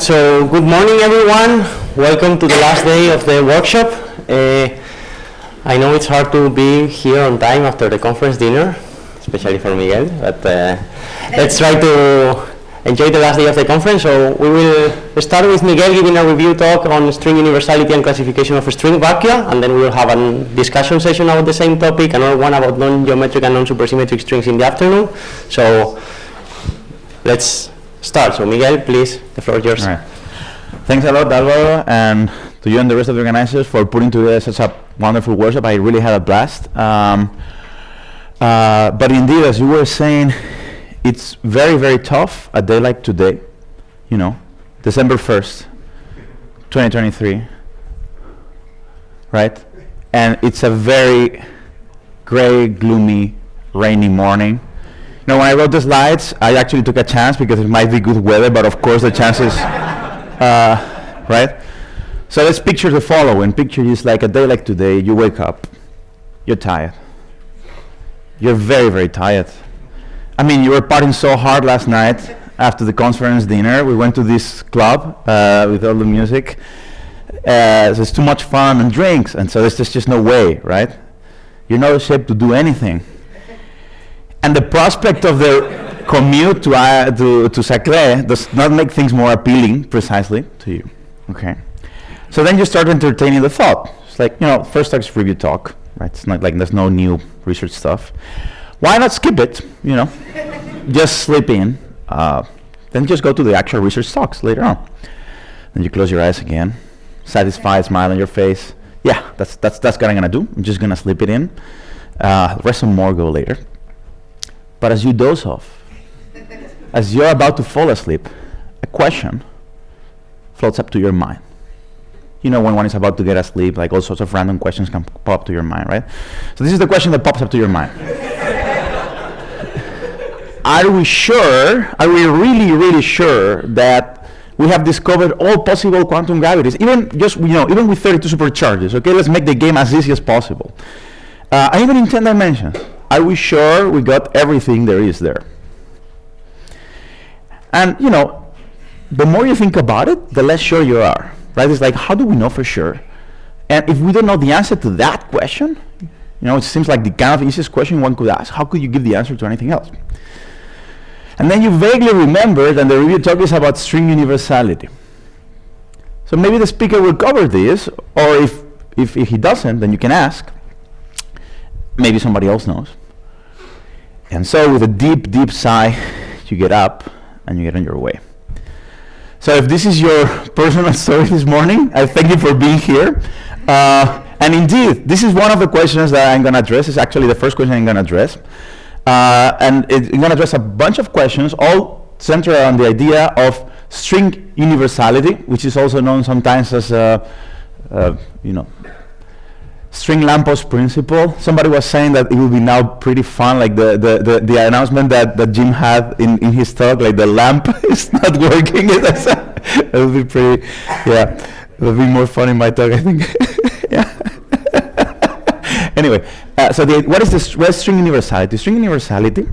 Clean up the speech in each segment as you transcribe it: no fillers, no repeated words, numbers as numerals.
So good morning, everyone. Welcome to the last day of the workshop. I know it's hard to be here on time after the conference dinner, especially for Miguel, but let's try to enjoy the last day of the conference. So we will start with Miguel giving a review talk on string universality and classification of string Vacua, and then we will have a discussion session about the same topic, another one about non-geometric and non-supersymmetric strings in the afternoon. So let's start. So Miguel, please, the floor is yours. All right. Thanks a lot, Alvaro, and to you and the rest of the organizers for putting together such a wonderful workshop. I really had a blast. But indeed, as you were saying, it's very, very tough a day like today, you know, December 1st, 2023, right? And it's a very gray, gloomy, rainy morning. You know, when I wrote the slides, I actually took a chance because it might be good weather, but of course the chances, right? So let's picture the following. Picture is like a day like today, you wake up, you're tired. You're very, very tired. I mean, you were partying so hard last night after the conference dinner. We went to this club with all the music. So it's too much fun and drinks, and so there's just no way, right? You're not in shape to do anything. And the prospect of the commute to Sacré does not make things more appealing, precisely, to you, okay? So then you start entertaining the thought. It's like, you know, first talk is review talk, right? It's not like there's no new research stuff. Why not skip it, you know? Just slip in, then just go to the actual research talks later on. Then you close your eyes again, satisfied, smile on your face. Yeah, that's what I'm gonna do. I'm just gonna slip it in. The rest some more go later. But as you doze off, as you're about to fall asleep, a question floats up to your mind. You know, when one is about to get asleep, like all sorts of random questions can pop up to your mind, right? So this is the question that pops up to your mind. Are we sure, are we really, really sure that we have discovered all possible quantum gravities, even just, you know, even with 32 supercharges, okay? Let's make the game as easy as possible. And even in 10 dimensions. Are we sure we got everything there is there? And, you know, the more you think about it, the less sure you are, right? It's like, how do we know for sure? And if we don't know the answer to that question, you know, it seems like the kind of easiest question one could ask. How could you give the answer to anything else? And then you vaguely remember that the review talk is about string universality. So maybe the speaker will cover this, or if he doesn't, then you can ask. Maybe somebody else knows. And so with a deep, deep sigh, you get up and you get on your way. So if this is your personal story this morning, I thank you for being here. And indeed, this is one of the questions that I'm going to address. It's actually the first question I'm going to address. And I'm going to address a bunch of questions, all centered on the idea of string universality, which is also known sometimes as, you know, string lamppost principle. Somebody was saying that it will be now pretty fun, like the announcement that Jim had in his talk, like the lamp is not working. It will be pretty, yeah, it will be more fun in my talk, I think. Yeah. Anyway, so what is string universality? String universality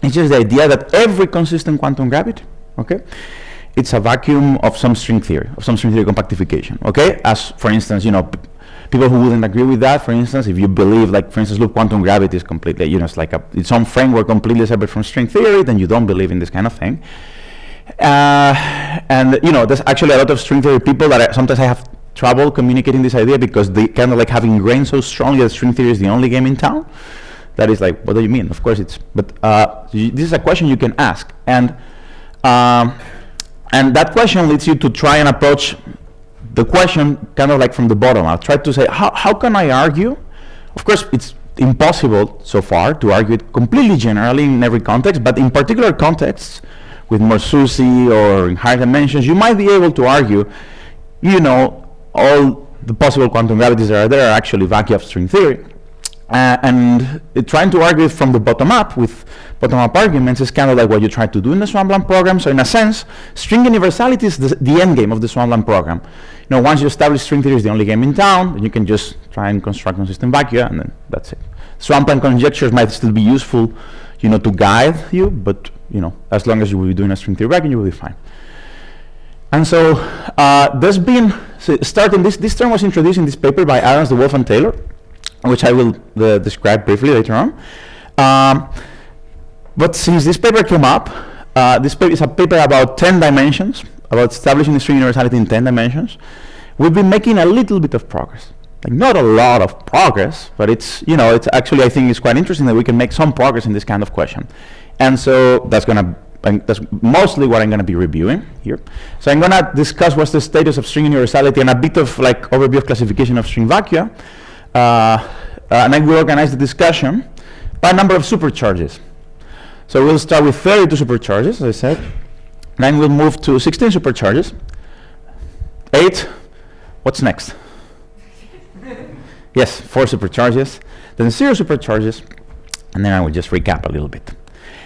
is just the idea that every consistent quantum gravity, okay, it's a vacuum of some string theory, compactification, okay? As, for instance, you know, people who wouldn't agree with that, for instance, if you believe, like, for instance, look, quantum gravity is completely, you know, it's like its own framework completely separate from string theory, then you don't believe in this kind of thing. And, you know, there's actually a lot of string theory people that sometimes I have trouble communicating this idea because they kind of like have ingrained so strongly that string theory is the only game in town. That is like, what do you mean? Of course it's, but this is a question you can ask. And that question leads you to try and approach the question kind of like from the bottom. I'll try to say, how can I argue? Of course, it's impossible so far to argue it completely generally in every context, but in particular contexts, with more SUSY or in higher dimensions, you might be able to argue, you know, all the possible quantum gravities that are there are actually vacua of string theory. And trying to argue it from the bottom up with bottom-up arguments is kind of like what you try to do in the Swampland program. So in a sense, string universality is the end game of the Swampland program. You know, once you establish string theory is the only game in town, then you can just try and construct consistent vacua, and then that's it. Swampland conjectures might still be useful, you know, to guide you, but you know, as long as you will be doing a string theory vacuum, you will be fine. And so there's been, starting, this term was introduced in this paper by Adams, DeWolf, and Taylor, which I will describe briefly later on. But since this paper came up, this paper is a paper about 10 dimensions, about establishing the string universality in 10 dimensions. We've been making a little bit of progress. Like, not a lot of progress, but it's, you know, it's actually, I think it's quite interesting that we can make some progress in this kind of question. And so that's mostly what I'm going to be reviewing here. So I'm going to discuss what's the status of string universality and a bit of like overview of classification of string vacua. And I will organize the discussion by number of supercharges. So we'll start with 32 supercharges, as I said. Then we'll move to 16 supercharges. 8. What's next? Yes, 4 supercharges. Then 0 supercharges. And then I will just recap a little bit.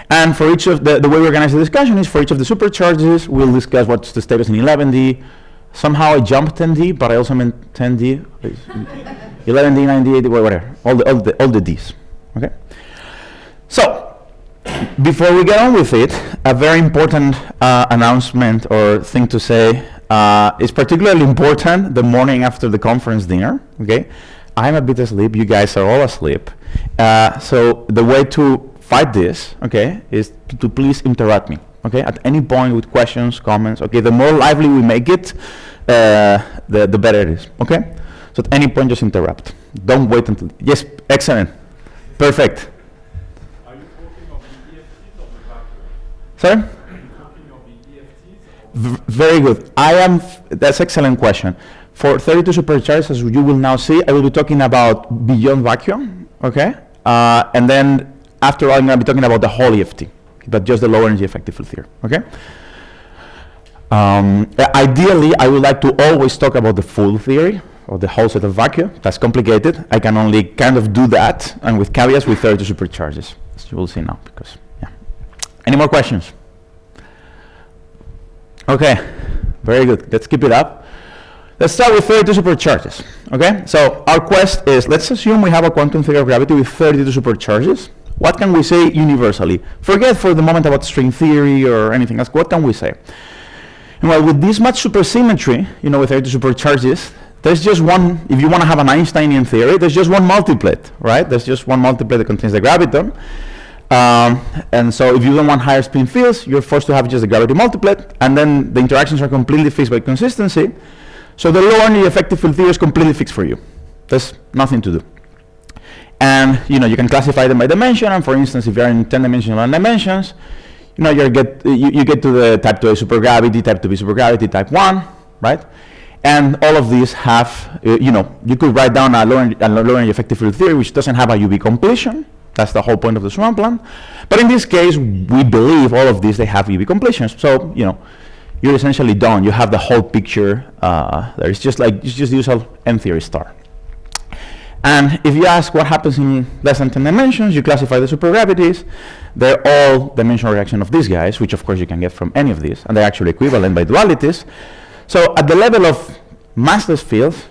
And for each of the way we organize the discussion is for each of the supercharges, we'll discuss what's the status in 11D. Somehow I jumped 10D, but I also meant 10D. 11D, 9D, whatever. All the Ds. Okay? So, before we get on with it, a very important announcement or thing to say is particularly important the morning after the conference dinner. Okay, I'm a bit asleep. You guys are all asleep. So the way to fight this, okay, is to please interrupt me. Okay, at any point with questions, comments. Okay, the more lively we make it, the better it is. Okay, so at any point just interrupt. Don't wait until. Yes, excellent, perfect. Sorry? Very good. That's excellent question. For 32 supercharges, as you will now see, I will be talking about beyond vacuum, okay? And then after all, I'm going to be talking about the whole IPHT, but just the low energy effective field theory, okay? Ideally, I would like to always talk about the full theory, or the whole set of vacuum. That's complicated. I can only kind of do that, and with caveats with 32 supercharges, as you will see now, because, yeah. Any more questions? Okay, very good. Let's keep it up. Let's start with 32 supercharges. Okay, so our quest is, let's assume we have a quantum theory of gravity with 32 supercharges. What can we say universally? Forget for the moment about string theory or anything else. What can we say? And well, with this much supersymmetry, you know, with 32 supercharges, there's just one, if you want to have an Einsteinian theory, there's just one multiplet, right? There's just one multiplet that contains the graviton. And so if you don't want higher spin fields, you're forced to have just the gravity multiplet, and then the interactions are completely fixed by consistency. So the low energy effective field theory is completely fixed for you. There's nothing to do. And you know, you can classify them by dimension, and for instance, if you're in 10-dimensional dimensions, you know, you get to the type 2A supergravity, type 2B supergravity, type 1, right? And all of these have, you know, you could write down a low energy effective field theory which doesn't have a UV completion. That's the whole point of the Schumann plan. But in this case, we believe all of these, they have UV completions. So, you know, you're essentially done. You have the whole picture there. It's just like, it's just the usual M theory star. And if you ask what happens in less than 10 dimensions, you classify the supergravities. They're all dimensional reaction of these guys, which of course you can get from any of these, and they're actually equivalent by dualities. So at the level of massless fields,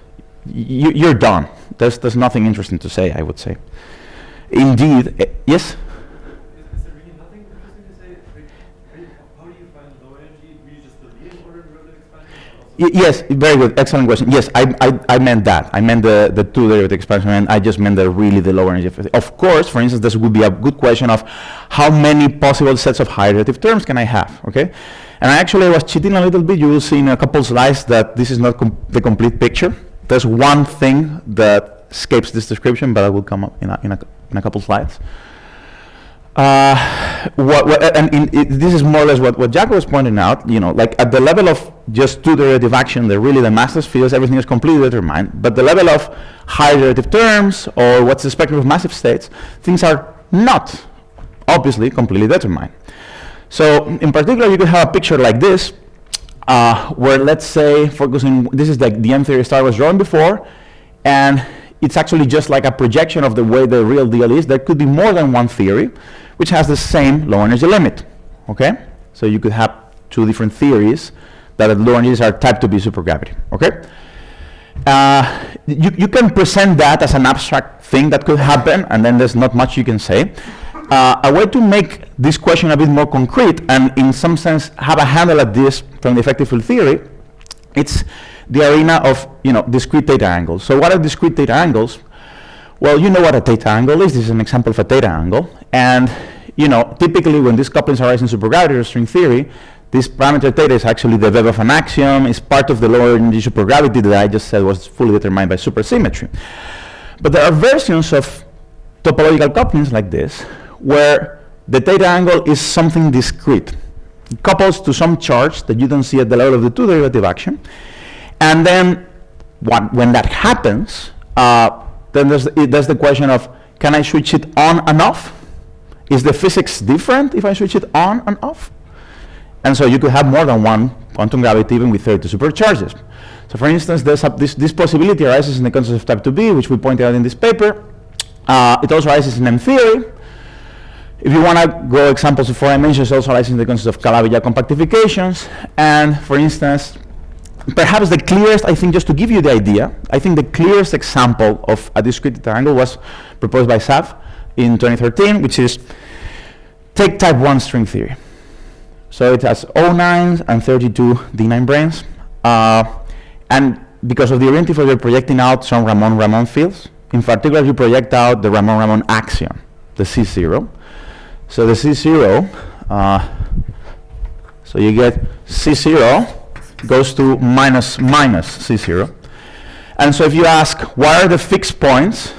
you're done. There's nothing interesting to say, I would say. Indeed, yes? Is there really nothing interesting to say? How do you find low energy? Were you just deleting ordered derivative expansion? Yes, very good, excellent question. Yes, I meant that. I meant the two derivative expansion, and I just meant the low energy. Of course, for instance, this would be a good question of how many possible sets of high derivative terms can I have, okay? And I was cheating a little bit. You will see in a couple slides that this is not the complete picture. There's one thing that escapes this description, but I will come up in a couple slides. This is more or less what Jack was pointing out. You know, like at the level of just two derivative action, the massless fields, everything is completely determined. But the level of high derivative terms, or what's the spectrum of massive states, things are not obviously completely determined. So in particular, you could have a picture like this, where let's say this is like the M theory star was drawn before, and it's actually just like a projection of the way the real deal is. There could be more than one theory which has the same low energy limit, okay? So you could have two different theories that at low energies are type 2B supergravity, okay? You can present that as an abstract thing that could happen, and then there's not much you can say. A way to make this question a bit more concrete and in some sense have a handle at this from the effective field theory, it's the arena of discrete theta angles. So what are discrete theta angles? Well, you know what a theta angle is. This is an example of a theta angle. And typically when these couplings arise in supergravity or string theory, this parameter theta is actually the web of an axiom. It's part of the lower energy supergravity that I just said was fully determined by supersymmetry. But there are versions of topological couplings like this where the theta angle is something discrete. It couples to some charge that you don't see at the level of the two derivative action. And then when that happens, then there's the question of, can I switch it on and off? Is the physics different if I switch it on and off? And so you could have more than one quantum gravity even with 32 supercharges. So for instance, this possibility arises in the concept of type 2B, which we pointed out in this paper. It also arises in M theory. If you want to go examples of 4 dimensions, it also arises in the concept of Calabi-Yau compactifications. And for instance, perhaps the clearest, I think, just to give you the idea, I think the clearest example of a discrete theta angle was proposed by Sav in 2013, which is take type 1 string theory. So it has O9s and 32 D9 branes. And because of the orientation, you're projecting out some Ramon-Ramon fields. In particular, you project out the Ramon-Ramon axiom, the C0. So the C0, so you get C0 goes to minus C0. And so if you ask, what are the fixed points?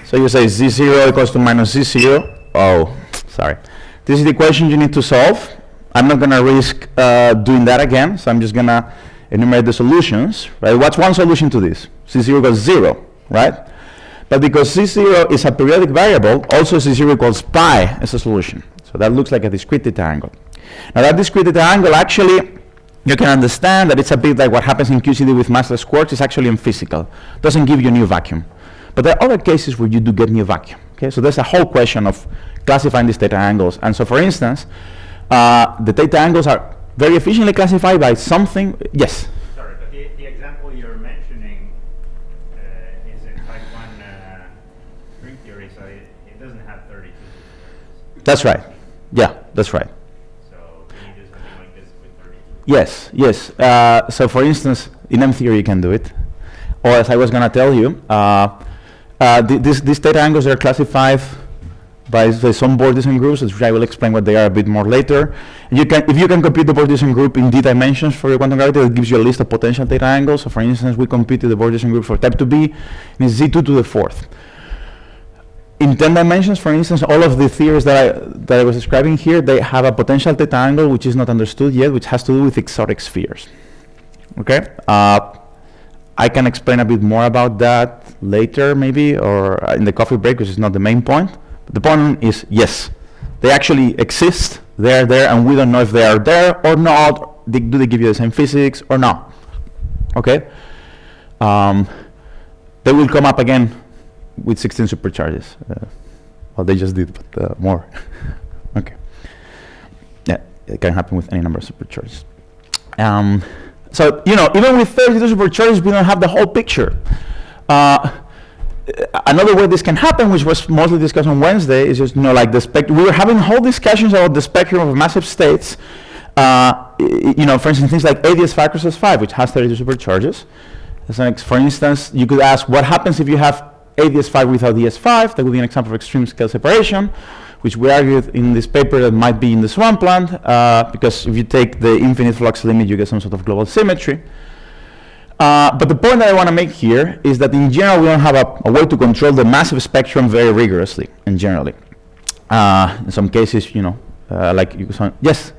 So you say Z0 equals to minus Z0. Oh, sorry. This is the equation you need to solve. I'm not going to risk doing that again, so I'm just going to enumerate the solutions. Right? What's one solution to this? C0 equals 0, right? But because C0 is a periodic variable, also C0 equals pi as a solution. So that looks like a discrete theta angle. Now that discrete theta angle, actually, you can understand that it's a bit like what happens in QCD with massless quarks. It's actually unphysical. It doesn't give you a new vacuum. But there are other cases where you do get new vacuum. Okay? So there's a whole question of classifying these theta angles. And so for instance, the theta angles are very efficiently classified by something. Yes? Sorry, but the example you're mentioning is in type 1 string theory, so it doesn't have 32 supercharges. That's right. Yeah, that's right. So can you do something like this with 32? Yes, yes. So for instance, in M theory you can do it. Or as I was going to tell you, these theta angles are classified by some Bordisan groups, which I will explain what they are a bit more later. And if you can compute the Bordisan group in d dimensions for your quantum gravity, it gives you a list of potential theta angles. So for instance, we computed the Bordisan group for type 2b, and it's Z2 to the 4th. In 10 dimensions, for instance, all of the theories that I was describing here, they have a potential theta angle which is not understood yet, which has to do with exotic spheres. Okay? I can explain a bit more about that later, maybe, or in the coffee break, which is not the main point. But the point is, yes, they actually exist. They're there, and we don't know if they are there or not. Do they give you the same physics or not? Okay? They will come up again with 16 supercharges. Well, they just did, but more. Okay. Yeah, it can happen with any number of supercharges. So, even with 32 supercharges, we don't have the whole picture. Another way this can happen, which was mostly discussed on Wednesday, is just, like the spectrum. We were having whole discussions about the spectrum of massive states. For instance, things like ADS5 cross S5, which has 32 supercharges. So, for instance, you could ask, what happens if you have ADS5 without DS5? That would be an example of extreme scale separation, which we argued in this paper that might be in the swampland, because if you take the infinite flux limit, you get some sort of global symmetry. But the point that I want to make here is that in general, we don't have a way to control the massive spectrum very rigorously and generally. In some cases, like you saw. Yes?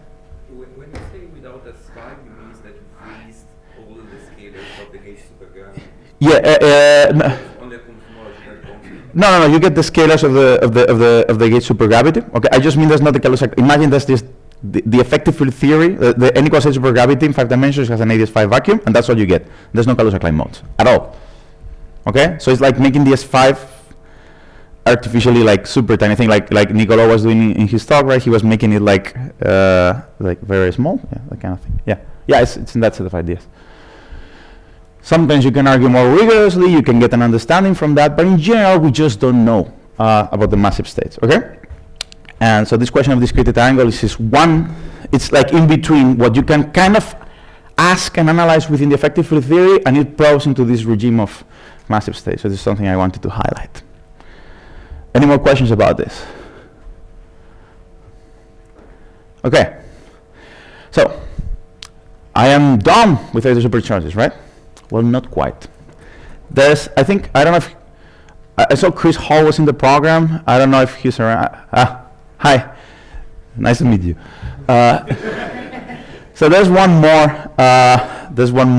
When you say without S5, you mean that you freeze all the scalars of the gauge supergram? Yeah. Only a cosmological constant. No. You get the scalars of the gauge supergravity. Okay. I just mean that's not the caloric. Imagine that's just the effective field theory. The n equals h supergravity in 5 dimensions has an ADS5 vacuum, and that's all you get. There's no Kaluza-Klein modes at all. Okay. So it's like making the S5 artificially like super tiny thing, like Niccolo was doing in his talk, right? He was making it like very small, that kind of thing. Yeah. It's in that set of ideas. Sometimes you can argue more rigorously, you can get an understanding from that, but in general, we just don't know about the massive states, okay? And so this question of discrete theta angle is one, it's like in between what you can kind of ask and analyze within the effective field theory, and it probes into this regime of massive states. So this is something I wanted to highlight. Any more questions about this? Okay. So I am done with theta supercharges, right? Well, not quite. There's, I don't know if, I saw Chris Hall was in the program. I don't know if he's around. Hi. Nice to meet you. So there's one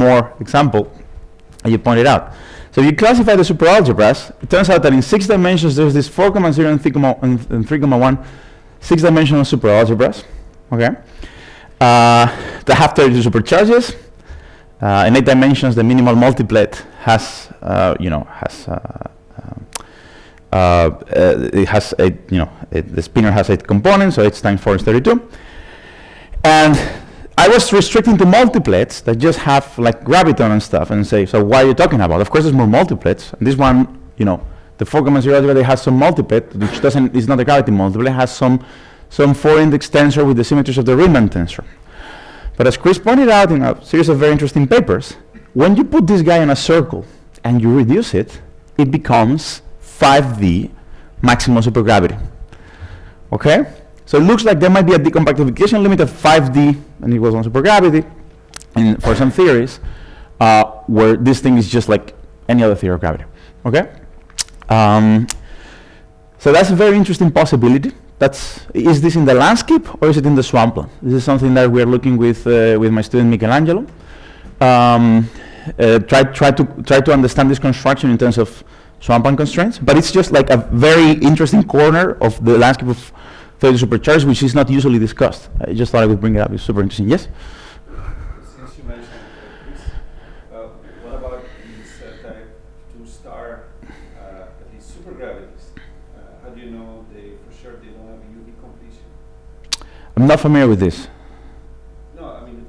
more example that you pointed out. So if you classify the superalgebras, it turns out that in 6 dimensions there's this 4,0 and 3,1 6-dimensional superalgebras, okay? That have 32 supercharges. In 8 dimensions, the minimal multiplet has, it has 8, the spinor has 8 components, so 8 times 4 is 32. And I was restricting to multiplets that just have like graviton and stuff, and say, so what are you talking about? Of course, there's more multiplets. And this one, the 4,0 algebra, has some multiplet, which is not a gravity multiplet. It has some 4-index tensor with the symmetries of the Riemann tensor. But as Chris pointed out in a series of very interesting papers, when you put this guy in a circle and you reduce it, it becomes 5D maximal supergravity. Okay? So it looks like there might be a decompactification limit of 5D and equals 1 supergravity for some theories where this thing is just like any other theory of gravity. Okay? So that's a very interesting possibility. Is this in the landscape or is it in the swampland? This is something that we are looking with my student Michelangelo. Try to understand this construction in terms of swampland constraints, but it's just like a very interesting corner of the landscape of theta supercharged, which is not usually discussed. I just thought I would bring it up. It's super interesting. Yes? Since you mentioned this, what about these type 2 star, these supergravities? How do you know for sure they don't have a UV completion? I'm not familiar with this. No, I mean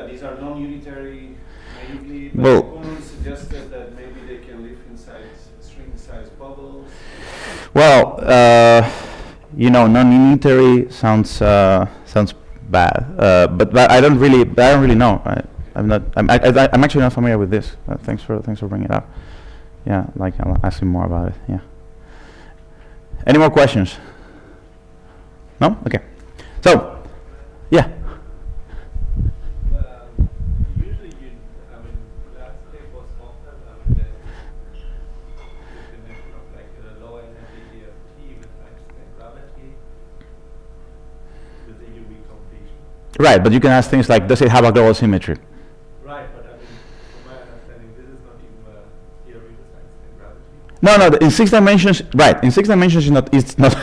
these are non-unitary naively, but Well, opponents suggested that maybe they can live inside string-sized bubbles. Well, non-unitary sounds bad, but I don't really know. I'm actually not familiar with this. Thanks for bringing it up. Yeah, like I'll ask you more about it. Yeah. Any more questions? No? Okay. So, yeah. Usually, landscape was often the definition of like a low energy IPT with Einstein gravity with the UV completion. Right, but you can ask things like, does it have a global symmetry? Right, but from my understanding, this is not even a theory with Einstein gravity. No, in 6 dimensions, right? In 6 dimensions, it's not.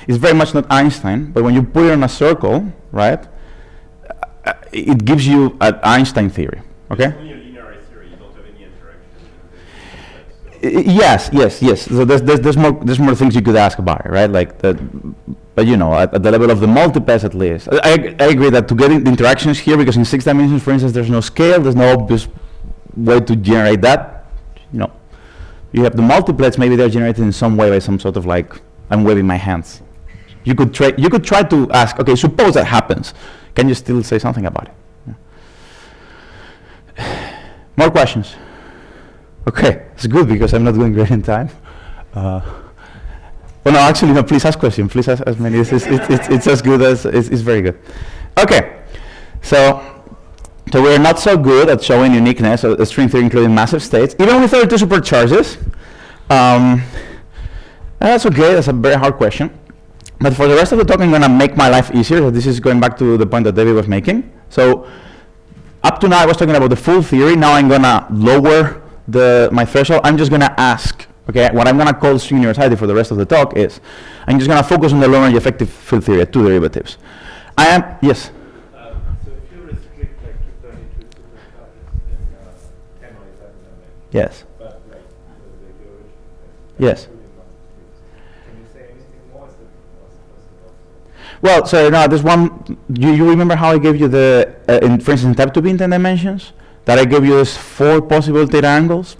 It's very much not Einstein. But when you put it in a circle, right, it gives you an Einstein theory. Okay. It's only a linearized theory. You don't have any interaction. Yes. So there's more things you could ask about it, right? Like that, but at the level of the multiplets at least. I agree that to get the interactions here, because in 6 dimensions, for instance, there's no scale, there's no obvious way to generate that. You have the multiplets, maybe they're generated in some way by some sort of like, I'm waving my hands. You could try to ask, okay, suppose that happens. Can you still say something about it? Yeah. More questions? Okay, it's good because I'm not doing great in time. Well, no, actually, no, please ask questions. Please ask as many. It's as good as, it's very good. Okay, so we're not so good at showing uniqueness of the string theory including massive states, even with 32 supercharges. That's okay, that's a very hard question. But for the rest of the talk, I'm going to make my life easier. So this is going back to the point that David was making. So up to now, I was talking about the full theory. Now I'm going to lower my threshold. I'm just going to ask, okay, what I'm going to call string universality for the rest of the talk is, I'm just going to focus on the low-energy effective field theory at 2 derivatives. Yes? So if you restrict like to 32 supercharges, then 10 or 11 domain. Yes. But like the original. Yes. Can you say anything more? Well, so now there's one. You remember how I gave you the, for instance, in type 2b in 10 dimensions, that I gave you those 4 possible theta angles.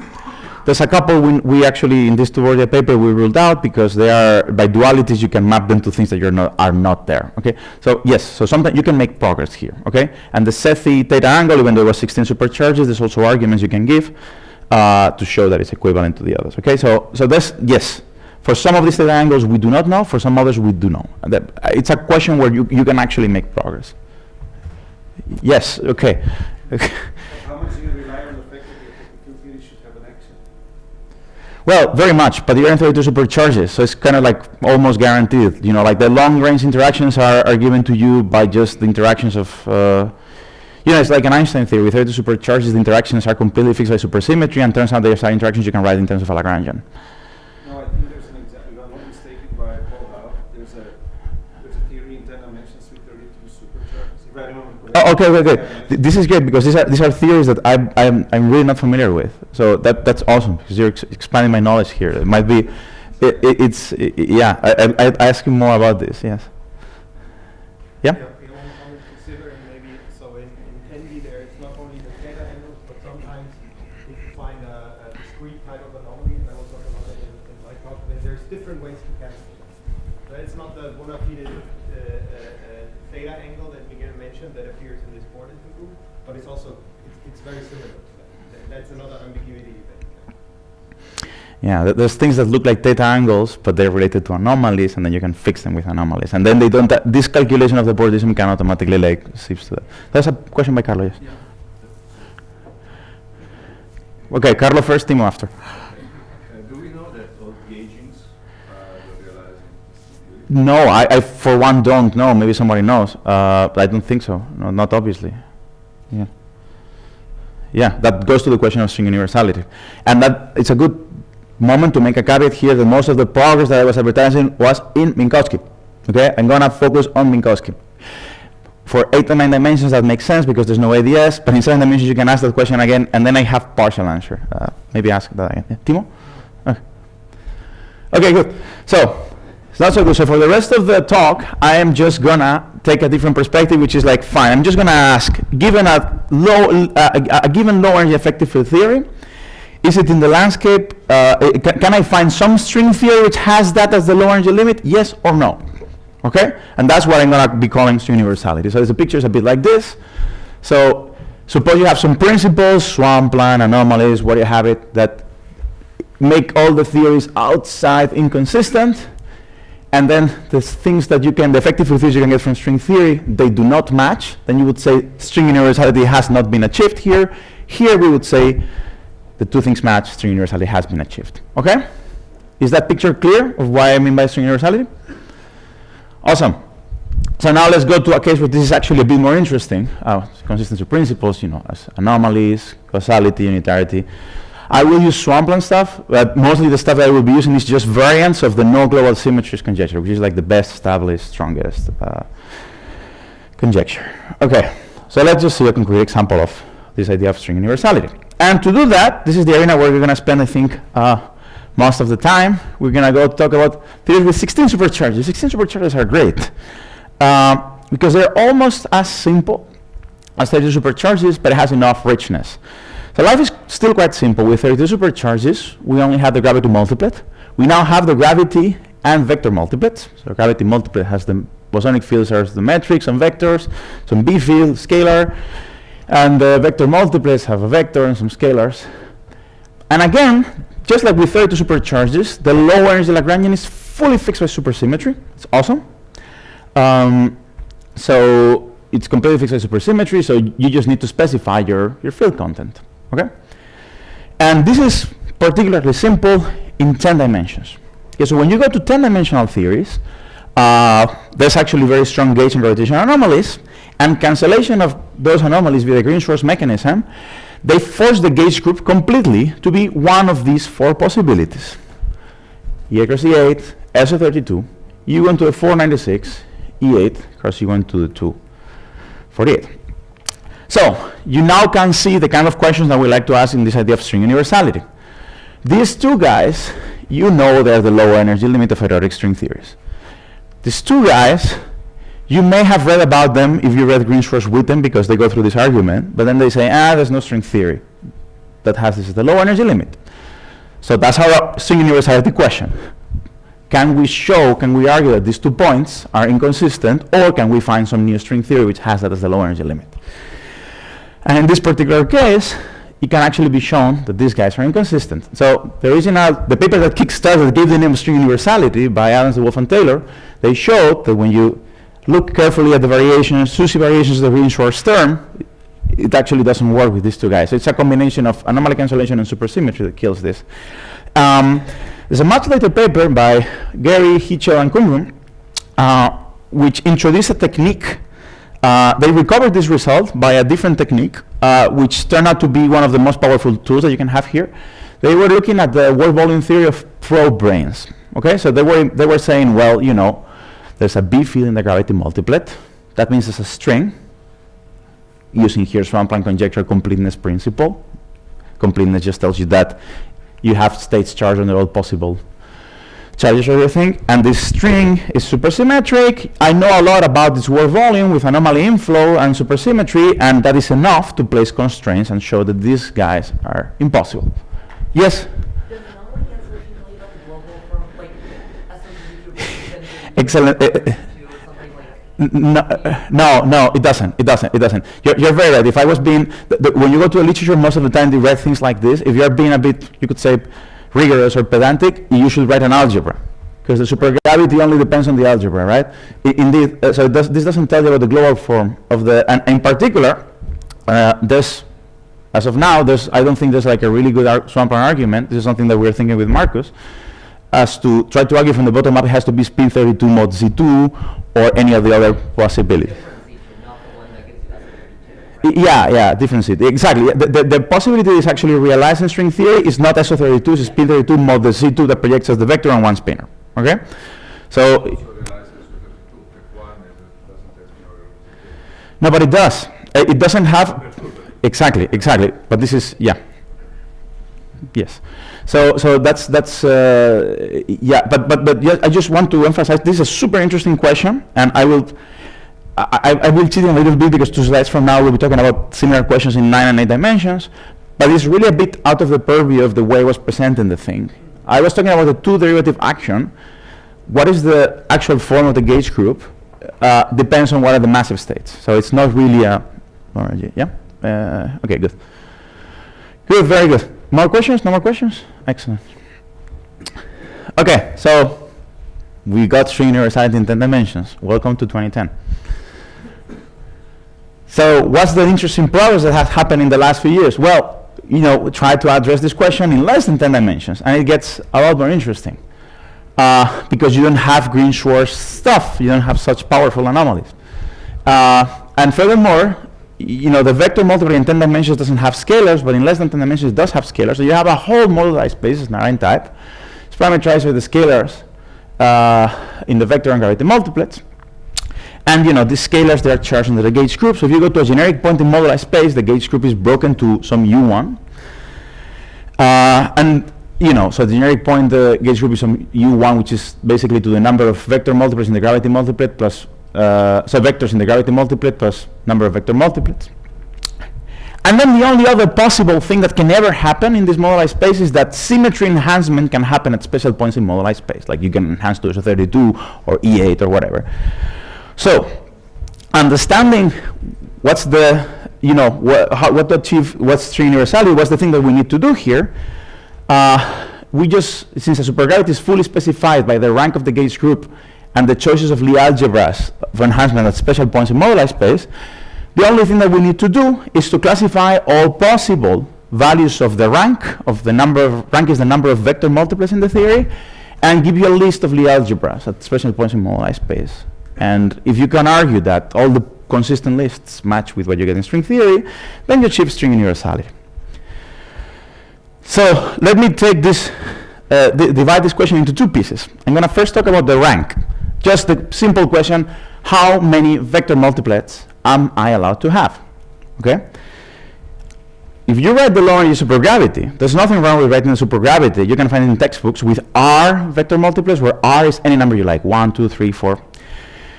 there's a couple we actually, in this tutorial paper, we ruled out because they are, by dualities, you can map them to things that are not there, okay? So yes, so sometimes you can make progress here, okay? And the Sethi theta angle, even though there was 16 supercharges, there's also arguments you can give to show that it's equivalent to the others, okay? So this, yes, for some of these theta angles we do not know, for some others we do know. And that, it's a question where you can actually make progress. Yes, okay. How much do you rely on the fact that the two theories should have an action? Well, very much, but you're in 32 supercharges, so it's kind of like almost guaranteed. You know, like the long-range interactions are given to you by just the interactions of, you know, it's like an Einstein theory. With 32 supercharges, the interactions are completely fixed by supersymmetry, and turns out there's are interactions you can write in terms of a Lagrangian. No, I think there's an example, if I'm not mistaken, by Paul Howe. There's a theory in 10 dimensions with 32 supercharges. If I remember correctly. Oh, okay. This is great because these are theories that I'm really not familiar with. So that's awesome because you're expanding my knowledge here. It might be, yeah. I ask you more about this. Yes. Yeah. We only consider maybe so in ND there it's not only the theta angles, but sometimes if you find a discrete type of anomaly, and I will talk about it in my talk, then there's different ways to calculate. So it's not the bona fide theta angle that Miguel mentioned that appears in this coordinate group, but it's also it's very similar to that. That's another ambiguity. Yeah, there's things that look like theta angles, but they're related to anomalies, and then you can fix them with anomalies. And then they don't. This calculation of the Bordism can automatically like shifts to that. There's a question by Carlo. Yes. Yeah. Okay, Carlo first, Timo after. Do we know that all gaugings are realizing? No, I for one don't know. Maybe somebody knows, but I don't think so. No, not obviously. Yeah. Yeah, that goes to the question of string universality, and that it's a good moment to make a caveat here that most of the progress that I was advertising was in Minkowski. Okay, I'm gonna focus on Minkowski. For 8 and 9 dimensions that makes sense because there's no ADS, but in 7 dimensions you can ask that question again, and then I have partial answer. Maybe ask that again. Yeah. Timo? Okay, good. So, it's not so good. So for the rest of the talk, I am just gonna take a different perspective, which is like, fine, I'm just gonna ask, given a given low energy effective field theory, is it in the landscape, can I find some string theory which has that as the low energy limit, yes or no? Okay, and that's what I'm gonna be calling string universality. So the picture is a bit like this. So suppose you have some principles, swampland, anomalies, what you have it, that make all the theories outside inconsistent, and then the things that you can, the effective field theories you can get from string theory, they do not match, then you would say string universality has not been achieved here. Here we would say the two things match, string universality has been achieved. Okay? Is that picture clear of what I mean by string universality? Awesome. So now let's go to a case where this is actually a bit more interesting. Consistency principles, you know, as anomalies, causality, unitarity. I will use swampland stuff, but mostly the stuff that I will be using is just variants of the no global symmetries conjecture, which is like the best established, strongest conjecture. Okay, so let's just see a concrete example of this idea of string universality. And to do that, this is the arena where we're going to spend, I think, most of the time. We're going to go talk about theories with 16 supercharges. 16 supercharges are great because they're almost as simple as 32 supercharges, but it has enough richness. So life is still quite simple. With 32 supercharges, we only have the gravity multiplet. We now have the gravity and vector multiplets. So gravity multiplet has the bosonic fields are the metrics and vectors, some B field, scalar, and the vector multiplets have a vector and some scalars. And again, just like with 32 supercharges, the low energy Lagrangian is fully fixed by supersymmetry. It's awesome. So it's completely fixed by supersymmetry, so you just need to specify your field content. Okay? And this is particularly simple in 10 dimensions. Okay, so when you go to 10-dimensional theories, there's actually very strong gauge and rotation anomalies, and cancellation of those anomalies via the Green-Schwarz mechanism, they force the gauge group completely to be one of these 4 possibilities. E across E8, S of 32, U1 to the 496, E8 across U1 to the 248. So you now can see the kind of questions that we like to ask in this idea of string universality. These two guys, you know they're the lower energy limit of periodic string theories. These two guys, you may have read about them if you read Green-Schwarz with them because they go through this argument, but then they say, there's no string theory that has this as the low energy limit. So that's our string universality question. Can we argue that these 2 points are inconsistent, or can we find some new string theory which has that as the low energy limit? And in this particular case, it can actually be shown that these guys are inconsistent. So the paper that kickstarted, that gave the name of string universality by Adams, DeWolf, and Taylor, they showed that when you look carefully at the variations, SUSY variations of the Green-Schwarz term, it actually doesn't work with these 2 guys. So it's a combination of anomaly cancellation and supersymmetry that kills this. There's a much later paper by Gary, Hitchell, and Kumrum, which introduced a technique. They recovered this result by a different technique, which turned out to be one of the most powerful tools that you can have here. They were looking at the word volume theory of probe brains. Okay, so they were saying, well, you know, there's a B field in the gravity multiplet. That means there's a string, using here Swampline conjecture completeness principle. Completeness just tells you that you have states charged under all possible charges or everything, and this string is supersymmetric. I know a lot about this word volume with anomaly inflow and supersymmetry, and that is enough to place constraints and show that these guys are impossible. Yes? Does anomaly cancellation tell you about the global form, like Excellent. No, it doesn't. You're very right. If I was being, when you go to a literature, most of the time they write things like this. If you're being a bit, you could say, rigorous or pedantic, you should write an algebra, because the supergravity only depends on the algebra, right? Indeed, so this doesn't tell you about the global form of the, and in particular, as of now, I don't think there's like a really good Swampline argument. This is something that we're thinking with Marcus, as to try to argue from the bottom up it has to be spin 32 mod Z2 or any of the other possibilities. Yeah, different seat. Exactly. The possibility is actually realized in string theory is not SO32, it's spin 32 mod the Z2 that projects as the vector on one spinner. Okay? So. No, but it does. It doesn't have. Exactly. But this is, yeah. Yes. So that's yeah. But yeah, I just want to emphasize this is a super interesting question, and I will cheat a little bit because 2 slides from now we'll be talking about similar questions in 9 and 8 dimensions, but it's really a bit out of the purview of the way I was presenting the thing. I was talking about the 2 derivative action. What is the actual form of the gauge group depends on what are the massive states. So it's not really a, yeah? Okay, good. Good, very good. More questions? No more questions? Excellent. Okay, so we got string universality in 10 dimensions. Welcome to 2010. So what's the interesting progress that has happened in the last few years? Well, we try to address this question in less than 10 dimensions, and it gets a lot more interesting because you don't have Green-Schwarz stuff. You don't have such powerful anomalies. And furthermore, the vector multiplet in 10 dimensions doesn't have scalars, but in less than 10 dimensions it does have scalars. So you have a whole moduli space, it's Narayan type. It's parameterized with the scalars in the vector and gravity multiplets. And these scalars, they are charged into the gauge group. So if you go to a generic point in moduli space, the gauge group is broken to some U1. So the generic point, the gauge group is some U1, which is basically to the number of vector multiplets in the gravity multiplet plus, vectors in the gravity multiplet plus number of vector multiplets. And then the only other possible thing that can ever happen in this moduli space is that symmetry enhancement can happen at special points in moduli space. Like you can enhance to SO32 or E8 or whatever. So, understanding what's the, what to achieve, what's string universality, what's the thing that we need to do here, since the supergravity is fully specified by the rank of the gauge group and the choices of Lie algebras for enhancement at special points in moduli space, the only thing that we need to do is to classify all possible values of the rank, rank is the number of vector multiplets in the theory, and give you a list of Lie algebras at special points in moduli space. And if you can argue that all the consistent lists match with what you get in string theory, then you achieve string universality. So let me take this, divide this question into 2 pieces. I'm going to first talk about the rank. Just the simple question, how many vector multiplets am I allowed to have? Okay? If you write the low energy supergravity, there's nothing wrong with writing the supergravity. You can find it in textbooks with R vector multiplets, where R is any number you like, 1, 2, 3, 4.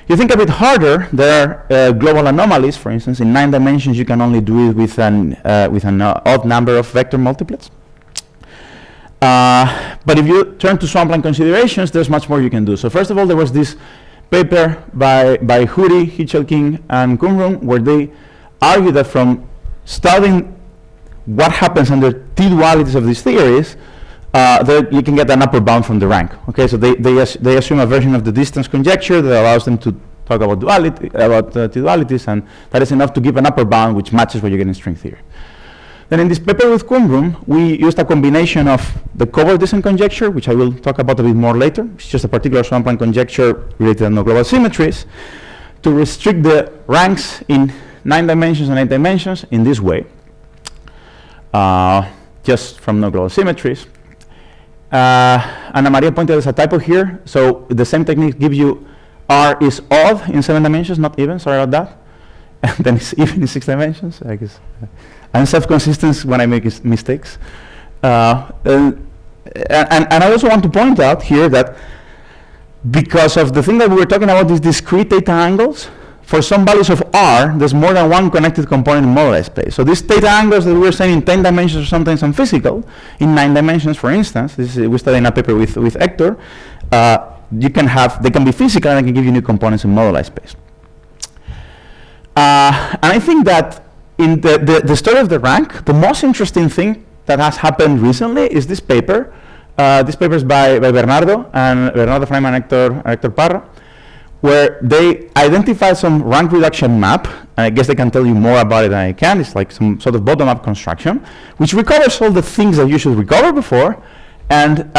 You think a bit harder, there are global anomalies. For instance, in 9 dimensions, you can only do it with an odd number of vector multiplets. But if you turn to swampland considerations, there's much more you can do. So first of all, there was this paper by Huri, Hitchell-King, and Kumrum, where they argue that from studying what happens under T-dualities of these theories, that you can get an upper bound from the rank. Okay, so they assume a version of the distance conjecture that allows them to talk about duality, about T-dualities, and that is enough to give an upper bound which matches what you get in string theory. Then in this paper with Kumrum, we used a combination of the covert distance conjecture, which I will talk about a bit more later. It's just a particular swampland conjecture related to no global symmetries, to restrict the ranks in 9 dimensions and 8 dimensions in this way, just from no global symmetries. Ana Maria pointed there's a typo here, so the same technique gives you R is odd in 7 dimensions, not even, sorry about that. And then it's even in 6 dimensions, I guess. I'm self-consistent when I make mistakes. And I also want to point out here that because of the thing that we were talking about, these discrete theta angles, for some values of R, there's more than one connected component in moduli space. So these theta angles that we were saying in 10 dimensions or sometimes unphysical, in 9 dimensions, for instance, this is, we studied in a paper with Hector, you can have, they can be physical and they can give you new components in moduli space. And I think that in the story of the rank, the most interesting thing that has happened recently is this paper. This paper is by Bernardo Freiman and Hector Parra, where they identify some rank reduction map, and I guess they can tell you more about it than I can. It's like some sort of bottom-up construction, which recovers all the things that you should recover before, and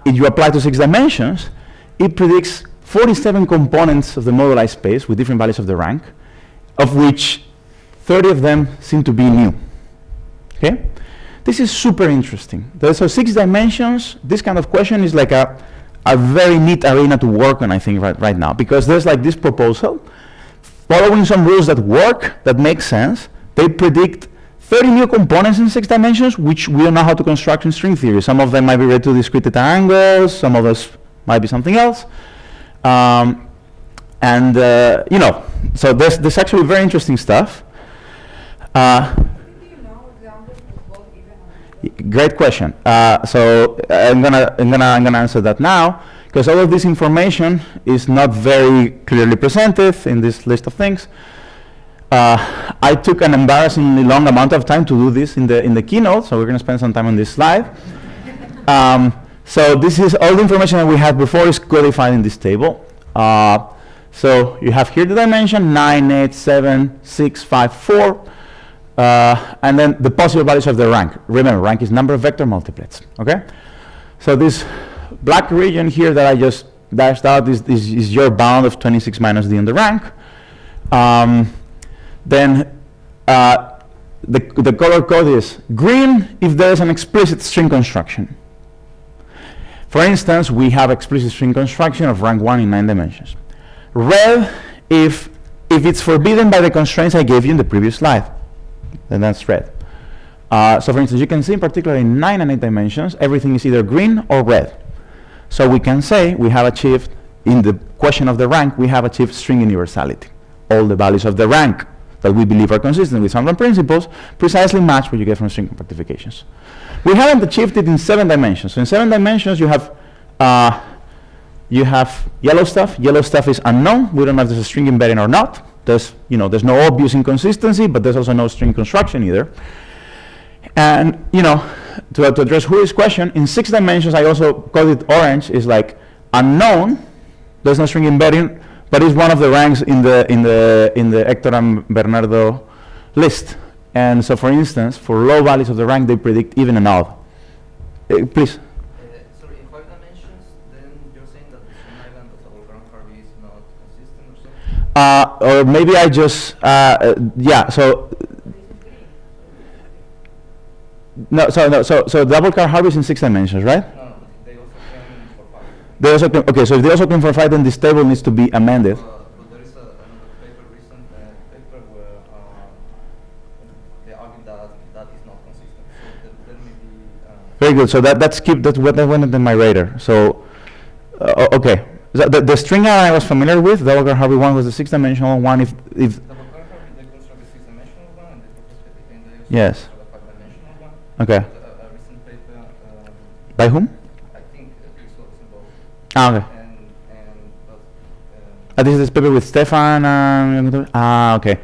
if you apply to 6 dimensions, it predicts 47 components of the moduli space with different values of the rank, of which 30 of them seem to be new. Okay? This is super interesting. So 6 dimensions, this kind of question is like a very neat arena to work on, I think, right now, because there's like this proposal, following some rules that work, that make sense. They predict 30 new components in 6 dimensions, which we don't know how to construct in string theory. Some of them might be related to discrete theta angles, some of those might be something else. You know, so there's actually very interesting stuff. Great question. So I'm gonna answer that now, because all of this information is not very clearly presented in this list of things. I took an embarrassingly long amount of time to do this in the keynote, so we're gonna spend some time on this slide. So this is all the information that we had before is codified in this table. So you have here the dimension 9, 8, 7, 6, 5, 4. And then the possible values of the rank. Remember, rank is number of vector multiplets, okay? So this black region here that I just dashed out is your bound of 26 minus d on the rank. Then the color code is green if there is an explicit string construction. For instance, we have explicit string construction of rank 1 in 9 dimensions. Red if it's forbidden by the constraints I gave you in the previous slide. Then that's red. So for instance, you can see in particular in 9 and 8 dimensions, everything is either green or red. So we can say we have achieved, in the question of the rank, we have achieved string universality. All the values of the rank that we believe are consistent with swampland principles precisely match what you get from string compactifications. We haven't achieved it in 7 dimensions. So in 7 dimensions, you have yellow stuff. Yellow stuff is unknown. We don't know if there's a string embedding or not. There's no obvious inconsistency, but there's also no string construction either. And to address Huri's question, in 6 dimensions, I also called it orange, is like unknown. There's no string embedding, but it's one of the ranks in the Hector and Bernardo list. And so, for instance, for low values of the rank, they predict even and odd. Please. Sorry, in 5 dimensions, then you're saying that the string island of the Vacua is not consistent or something? Or maybe I just, yeah, so. So double car Harvey is in 6 dimensions, right? No, they also claim for 5. They also claim, okay, so if they also claim for 5, then this table needs to be amended. But there is another paper, recent paper, where they argue that that is not consistent. So that may be. Very good. So that went in my radar. So, okay. So the string I was familiar with, double car Harvey one was the 6-dimensional one. If Double car Harvey, they construct the 6-dimensional one, and they propose and they also yes. construct the 5-dimensional one. Okay. A recent paper. By whom? I think this was involved. Ah, okay. But This is this paper with Stefan. Okay.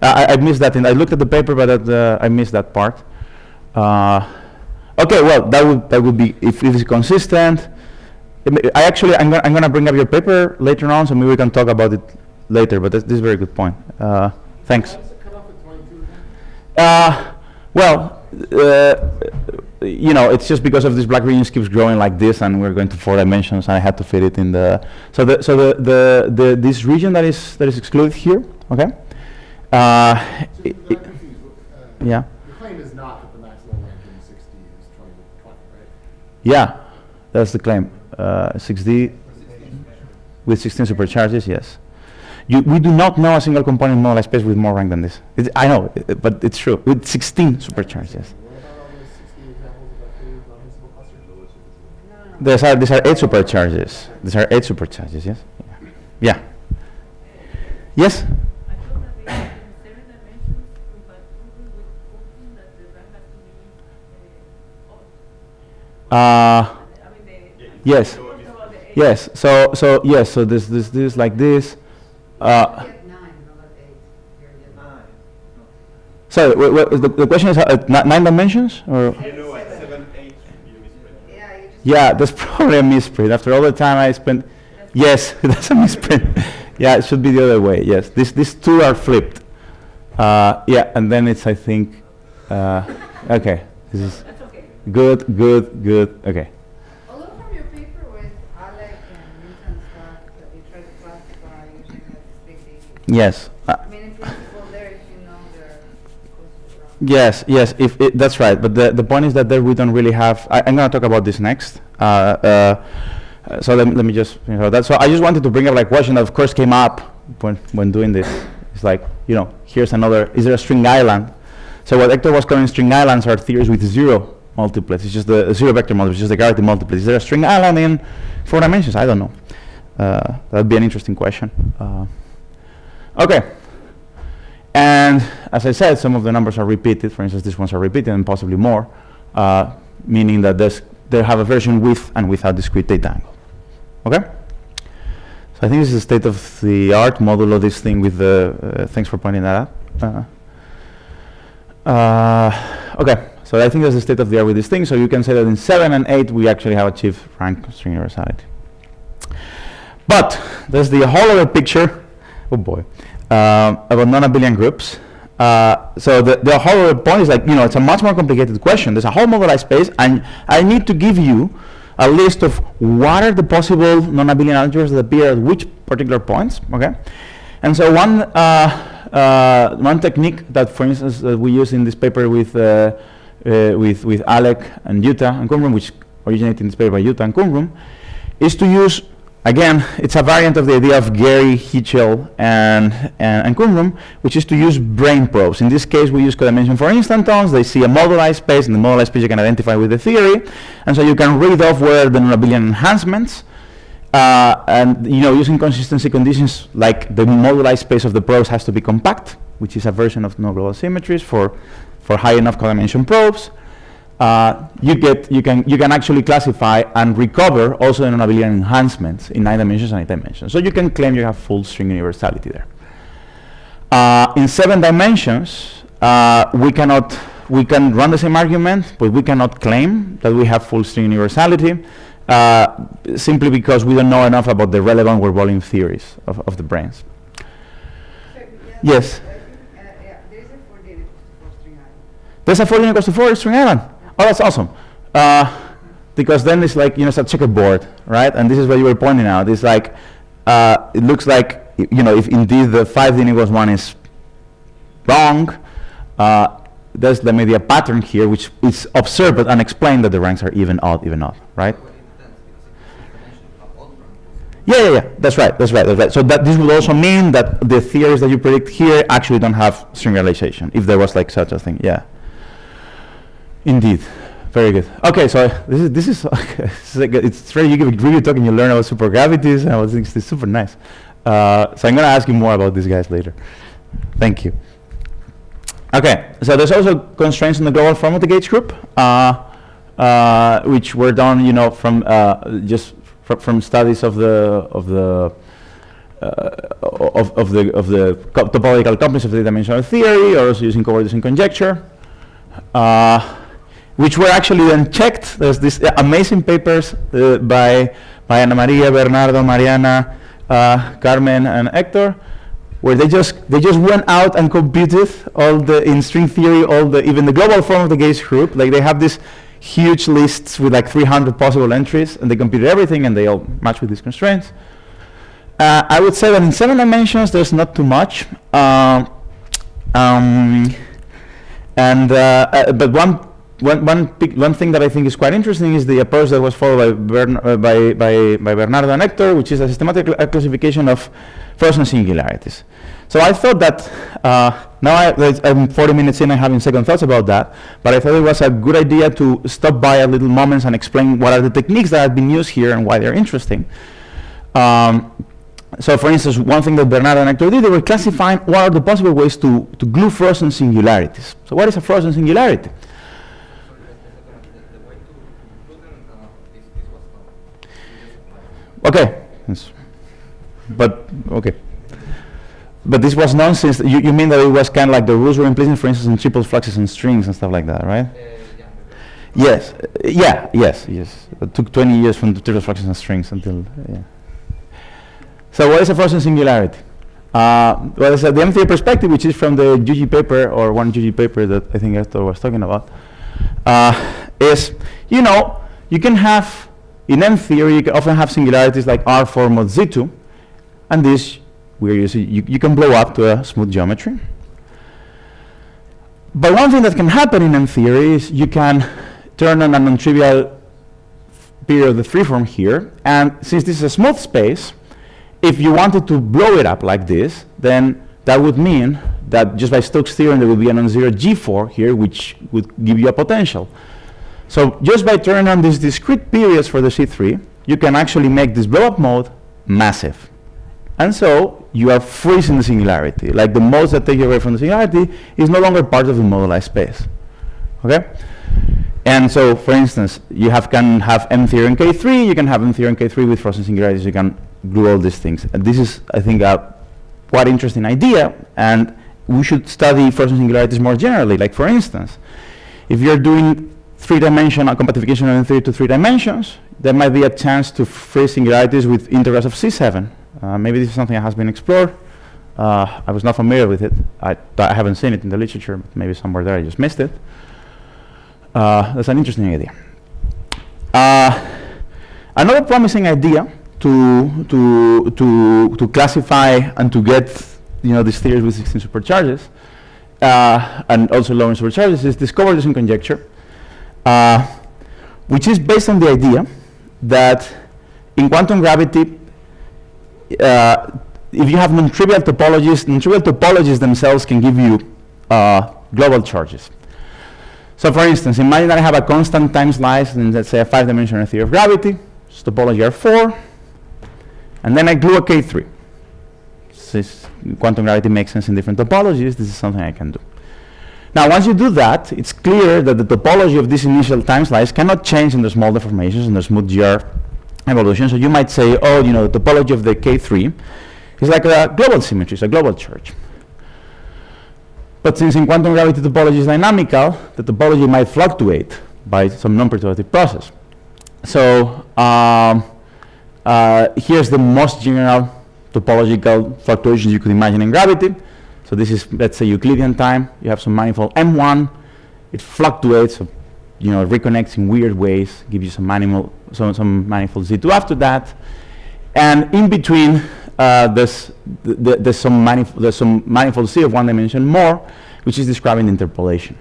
I missed that. I looked at the paper, but I missed that part. Okay, well, that would be if it's consistent. I'm gonna bring up your paper later on, so maybe we can talk about it later. But this is a very good point. Thanks. Why does it cut off at 22 Well, it's just because of this black region keeps growing like this, and we're going to 4 dimensions, and I had to fit it in the. So this region that is excluded here, okay? Yeah. The claim is not that the maximum rank in 6D is 20, right? Yeah, that's the claim. 6D with 16 supercharges, yes. We do not know a single component model space with more rank than this. I know, but it's true. With 16 supercharges. What about all those 60 examples of FAs non-mixable clusters? These are 8 supercharges. These are 8 supercharges, yes? Yeah. Yes? I thought that they had in 7 dimensions compatible with open that the rank has to be odd. I mean, Yes. about the 8. Yes. So yes. So this like this. So the question is 9 dimensions or? You know, at 7, 8, you misprint. Yeah, that's probably a misprint. After all the time I spent, yes, that's a misprint. Yeah, it should be the other way. Yes, these 2 are flipped. Yeah, and then it's I think. Okay, this is That's okay. good. Okay. Although from your paper with Alec and Newton stuff that you try to classify using like 6D. Yes. I mean, in principle, there if you know they're close to the Yes. ground. Yes. That's right. But the point is that there we don't really have. I'm going to talk about this next. So let me just that. So I just wanted to bring up like question that of course came up when doing this. It's like here's another. Is there a string island? So what Hector was calling string islands are theories with 0 multiplets. It's just the 0 vector multiplet. It's just the gravity multiplet. Is there a string island in 4 dimensions? I don't know. That'd be an interesting question. Okay. And as I said, some of the numbers are repeated. For instance, these ones are repeated and possibly more, meaning that they have a version with and without discrete data angle. Okay? So I think this is the state of the art modulo this thing with the, thanks for pointing that out. Okay, so I think that's the state of the art with this thing. So you can say that in 7 and 8 we actually have achieved rank string universality. But there's the whole other picture, oh boy, about non-abelian groups. So the whole other point is like, it's a much more complicated question. There's a whole moduli space, and I need to give you a list of what are the possible non-abelian algebras that appear at which particular points, okay? And so one technique that, for instance, we use in this paper with Alec and Jutta and Kumrum, which originated in this paper by Jutta and Kumrum, is to use, again, it's a variant of the idea of Gary, Hitchell, and Kumrum, which is to use brain probes. In this case, we use codimension for instantons. They see a moduli space, and the moduli space you can identify with the theory, and so you can read off where the non-abelian enhancements. And using consistency conditions, like the moduli space of the probes has to be compact, which is a version of no global symmetries for high enough codimension probes. You can actually classify and recover also the non-abelian enhancements in 9 dimensions and 8 dimensions. So you can claim you have full string universality there. In 7 dimensions, we can run the same argument, but we cannot claim that we have full string universality. Simply because we don't know enough about the relevant work volume theories of the brains. Yes? There's a 4 equals to 4 string island. Oh, that's awesome. Because then it's like, it's a checkerboard, right? And this is what you were pointing out. It's like, it looks like, if indeed the 5 equals 1 is wrong, there's maybe a pattern here which is observed but unexplained that the ranks are even odd, right? Yeah, that's right. So this would also mean that the theories that you predict here actually don't have string realization, if there was like such a thing, yeah. Indeed, very good. Okay, so this is it's very, you give a review talk and you learn about supergravities, and I think it's super nice. So I'm gonna ask you more about these guys later. Thank you. Okay, so there's also constraints in the global form of the gauge group. which were done, from just from studies of the topological complex of the dimensional theory, or also using covariance and conjecture, which were actually then checked. There's these amazing papers by Ana Maria, Bernardo, Mariana, Carmen, and Hector, where they just went out and computed in string theory even the global form of the gauge group. Like, they have these huge lists with like 300 possible entries, and they computed everything, and they all match with these constraints. I would say that in 7 dimensions there's not too much, but one thing that I think is quite interesting is the approach that was followed by Bernardo and Hector, which is a systematic classification of frozen singularities. So I thought that, now I'm 40 minutes in and having second thoughts about that, but I thought it was a good idea to stop by at little moments and explain what are the techniques that have been used here and why they're interesting. So for instance, one thing that Bernardo and Hector did, they were classifying what are the possible ways to glue frozen singularities. So what is a frozen singularity? Okay, yes. Okay. But this was known since, you mean that it was kind of like the rules were implicit, for instance, in triple fluxes and strings and stuff like that, right? Yes. Yes. It took 20 years from the triple fluxes and strings until, yeah. So what is a frozen singularity? Well, it's the M-theory perspective, which is from the GG paper, or one GG paper that I think Hector was talking about, is, you can have, in M-theory, you can often have singularities like R4 mod Z2, and this, you can blow up to a smooth geometry. But one thing that can happen in M-theory is you can turn on a non-trivial period of the freeform here, and since this is a smooth space, if you wanted to blow it up like this, then that would mean that just by Stokes' theorem there would be a non-zero G4 here, which would give you a potential. So just by turning on these discrete periods for the C3, you can actually make this blow-up mode massive. And so you are freezing the singularity. Like, the modes that take you away from the singularity is no longer part of the moduli space. Okay? And so, for instance, you can have M-theory in K3, you can have M-theory in K3 with frozen singularities, you can glue all these things. And this is, I think, a quite interesting idea, and we should study frozen singularities more generally. Like, for instance, if you're doing 3-dimensional compactification of M-theory to 3 dimensions, there might be a chance to freeze singularities with integrals of C7. Maybe this is something that has been explored. I was not familiar with it. I haven't seen it in the literature, but maybe somewhere there I just missed it. That's an interesting idea. Another promising idea to classify and to get these theories with 16 supercharges and also Lorentz supercharges is this covariance and conjecture, which is based on the idea that in quantum gravity, if you have non-trivial topologies themselves can give you global charges. So for instance, imagine that I have a constant time slice in, let's say, a 5-dimensional theory of gravity, it's topology R4, and then I glue a K3. Since quantum gravity makes sense in different topologies, this is something I can do. Now, once you do that, it's clear that the topology of this initial time slice cannot change in the small deformations in the smooth GR evolution. So you might say, oh, the topology of the K3 is like a global symmetry, it's a global charge. But since in quantum gravity topology is dynamical, the topology might fluctuate by some non-perturbative process. So here's the most general topological fluctuations you could imagine in gravity. So this is, let's say, Euclidean time. You have some manifold M1. It fluctuates, so, reconnects in weird ways, gives you some manifold Z2 after that. And in between, there's some manifold C of 1 dimension more, which is describing the interpolation.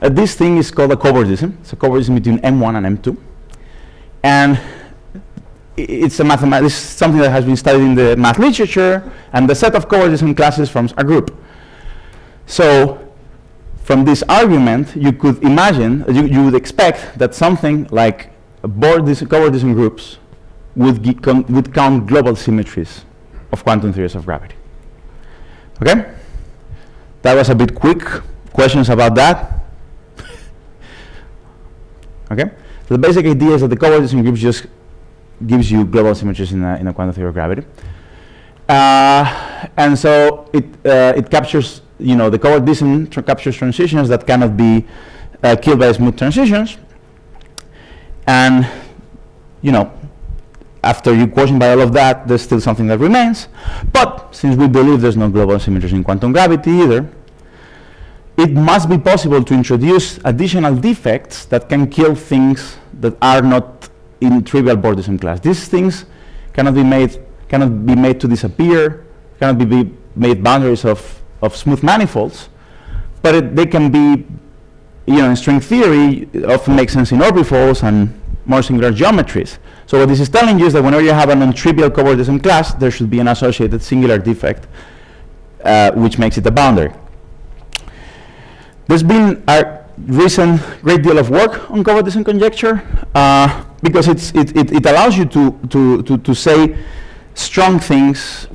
This thing is called a covariism. It's a covariism between M1 and M2. And it's something that has been studied in the math literature, and the set of covariism classes forms a group. So from this argument, you could imagine, you would expect that something like covariism groups would count global symmetries of quantum theories of gravity. Okay? That was a bit quick. Questions about that? Okay, so the basic idea is that the covariance group just gives you global symmetries in a quantum theory of gravity, and so it captures, the covariance captures transitions that cannot be killed by smooth transitions, and after you quotient by all of that, there's still something that remains. But since we believe there's no global symmetries in quantum gravity either, it must be possible to introduce additional defects that can kill things that are not in trivial Bordism class. These things cannot be made to disappear, cannot be made boundaries of smooth manifolds, but they can be, in string theory, it often makes sense in orbifolds and more singular geometries. So what this is telling you is that whenever you have a non-trivial covariance class, there should be an associated singular defect, which makes it a boundary. There's been a recent great deal of work on covariance conjecture because it allows you to say strong things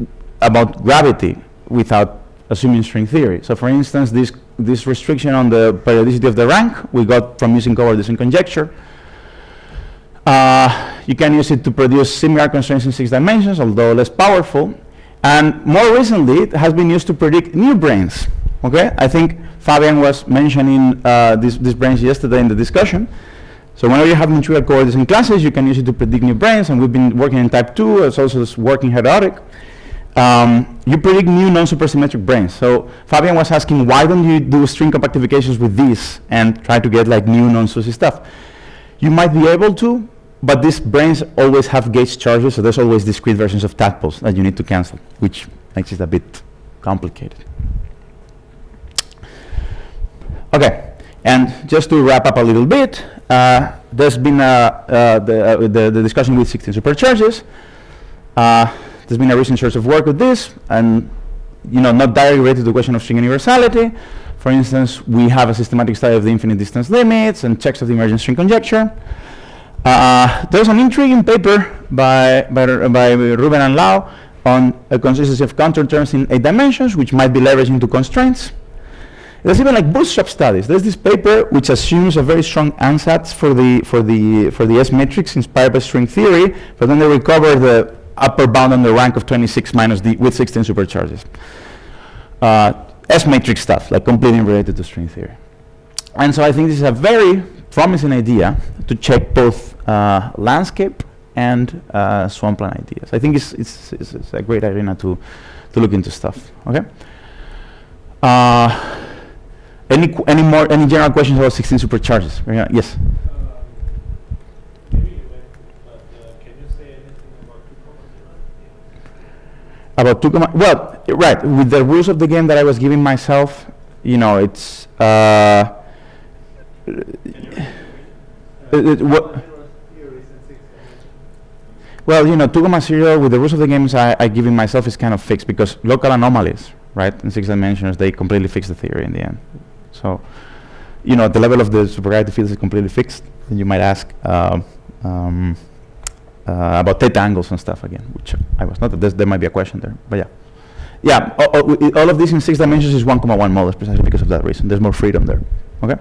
about gravity without assuming string theory. So for instance, this restriction on the periodicity of the rank we got from using covariance conjecture. You can use it to produce similar constraints in 6 dimensions, although less powerful. And more recently, it has been used to predict new brains. Okay, I think Fabian was mentioning these brains yesterday in the discussion. So whenever you have non-trivial covariance classes, you can use it to predict new brains, and we've been working in type 2, it's also working heroic. You predict new non-supersymmetric brains. So Fabian was asking, why don't you do string compactifications with these and try to get like new non-SUSY stuff? You might be able to, but these brains always have gauge charges, so there's always discrete versions of tadpoles that you need to cancel, which makes it a bit complicated. Okay, and just to wrap up a little bit, there's been the discussion with 16 supercharges. There's been a recent source of work with this, and not directly related to the question of string universality. For instance, we have a systematic study of the infinite distance limits and checks of the emergent string conjecture. There's an intriguing paper by Ruben and Lau on a consistency of contour terms in 8 dimensions, which might be leveraged into constraints. There's even like bootstrap studies. There's this paper which assumes a very strong ansatz for the S matrix inspired by string theory, but then they recover the upper bound on the rank of 26 minus d with 16 supercharges. S matrix stuff, like completely related to string theory. And so I think this is a very promising idea to check both landscape and swampland ideas. I think it's a great arena to look into stuff. Okay. Any general questions about 16 supercharges? Yes. Maybe you went, but can you say anything about 2,0? About 2, well, right. With the rules of the game that I was giving myself, it's. Well, 2,0 with the rules of the games I giving myself is kind of fixed because local anomalies, right, in 6 dimensions, they completely fix the theory in the end. So, at the level of the supergravity fields is completely fixed. Then you might ask about theta angles and stuff again, which I was not. There might be a question there, but yeah. All of this in 6 dimensions is 1,1 models precisely because of that reason. There's more freedom there. Okay.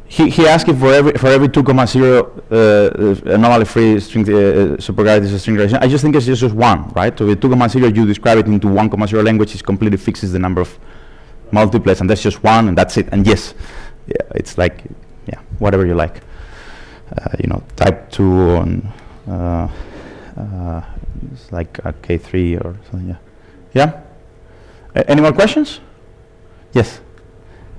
He asked if for every 2,0 anomaly-free string supergravity is a string relation. I just think it's just one, right? So with 2,0 you describe it into 1,0 language, it completely fixes the number of multiplets, and that's just one, and that's it. And yes, it's like, whatever you like. Type 2 on, it's like a K3 or something, Yeah? Any more questions? Yes?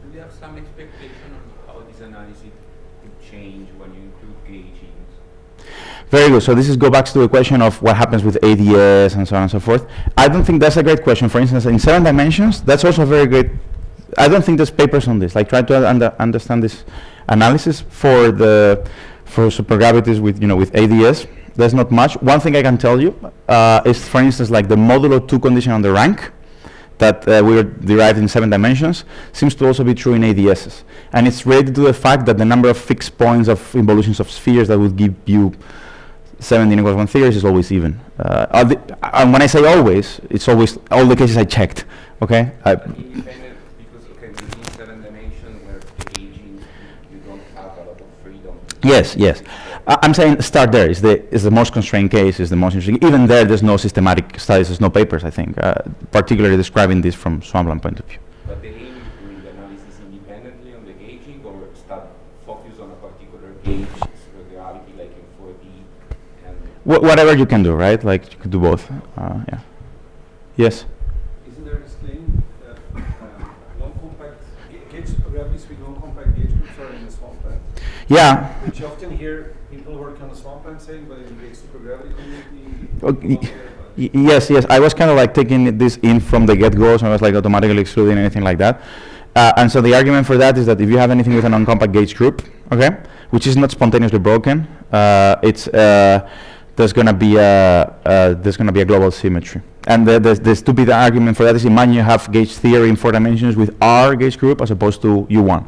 Do you have some expectation on how this analysis could change when you include gaugings? Very good. So this go back to the question of what happens with ADS and so on and so forth. I don't think that's a great question. For instance, in 7 dimensions, that's also very great. I don't think there's papers on this. Like try to understand this analysis for supergravities with ADS. There's not much. One thing I can tell you is, for instance, like the modulo 2 condition on the rank that we were derived in 7 dimensions seems to also be true in ADSs. And it's related to the fact that the number of fixed points of involutions of spheres that would give you 17 equals 1 theories is always even. And when I say always, it's always all the cases I checked. Okay. Independent, because within 7 dimensions where the aging, you don't have a lot of freedom. Yes, yes. I'm saying start there. Is the most constrained case, is the most interesting. Even there's no systematic studies, there's no papers, I think, particularly describing this from swampland point of view. But the aim is doing the analysis independently on the gauging, or start focus on a particular gauge, gravity, like in 4D, and Whatever you can do, right? Like you could do both. Yeah. Yes. Isn't there this claim that non-compact gauge supergravities with non-compact gauge groups are in the swampland? Yeah. Which you often hear people working on the swampland saying, but in the gauge supergravity community, Okay. don't care about it. Yes, yes. I was kind of like taking this in from the get-go, so I was like automatically excluding anything like that. And so the argument for that is that if you have anything with a non-compact gauge group, okay, which is not spontaneously broken, there's going to be a global symmetry. And the stupid argument for that is, imagine you have gauge theory in 4 dimensions with R gauge group as opposed to U1.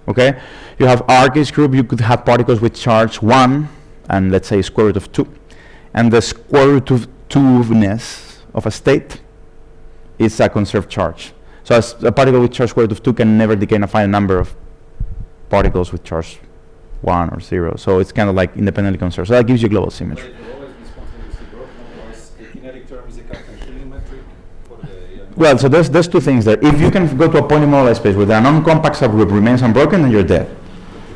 Okay, you have R gauge group, you could have particles with charge 1 and let's say square root of 2, and the square root of 2-ness of a state is a conserved charge. So a particle with charge square root of 2 can never decay in a finite number of particles with charge 1 or 0. So it's kind of like independently conserved. So that gives you global But symmetry. it will always be spontaneously broken, otherwise the kinetic term is a Kaplan-Schilling metric for the... Well, so there's 2 things there. If you can go to a point in moduli space where the non-compact subgroup remains unbroken, then you're dead.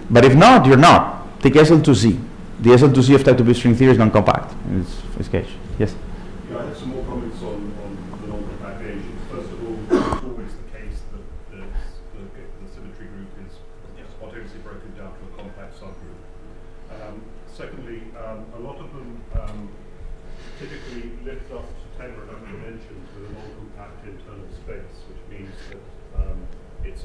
But if not, you're not. Take SL2Z. The SL2Z of type 2B string theory is non-compact. It's gauge. Yes? Yeah, I have some more comments on the non-compact gauges. First of all, it's always the case that the symmetry group is spontaneously broken down to a compact subgroup. Secondly, a lot of them typically lift up to 10 or 11 dimensions with a non-compact internal space, which means that it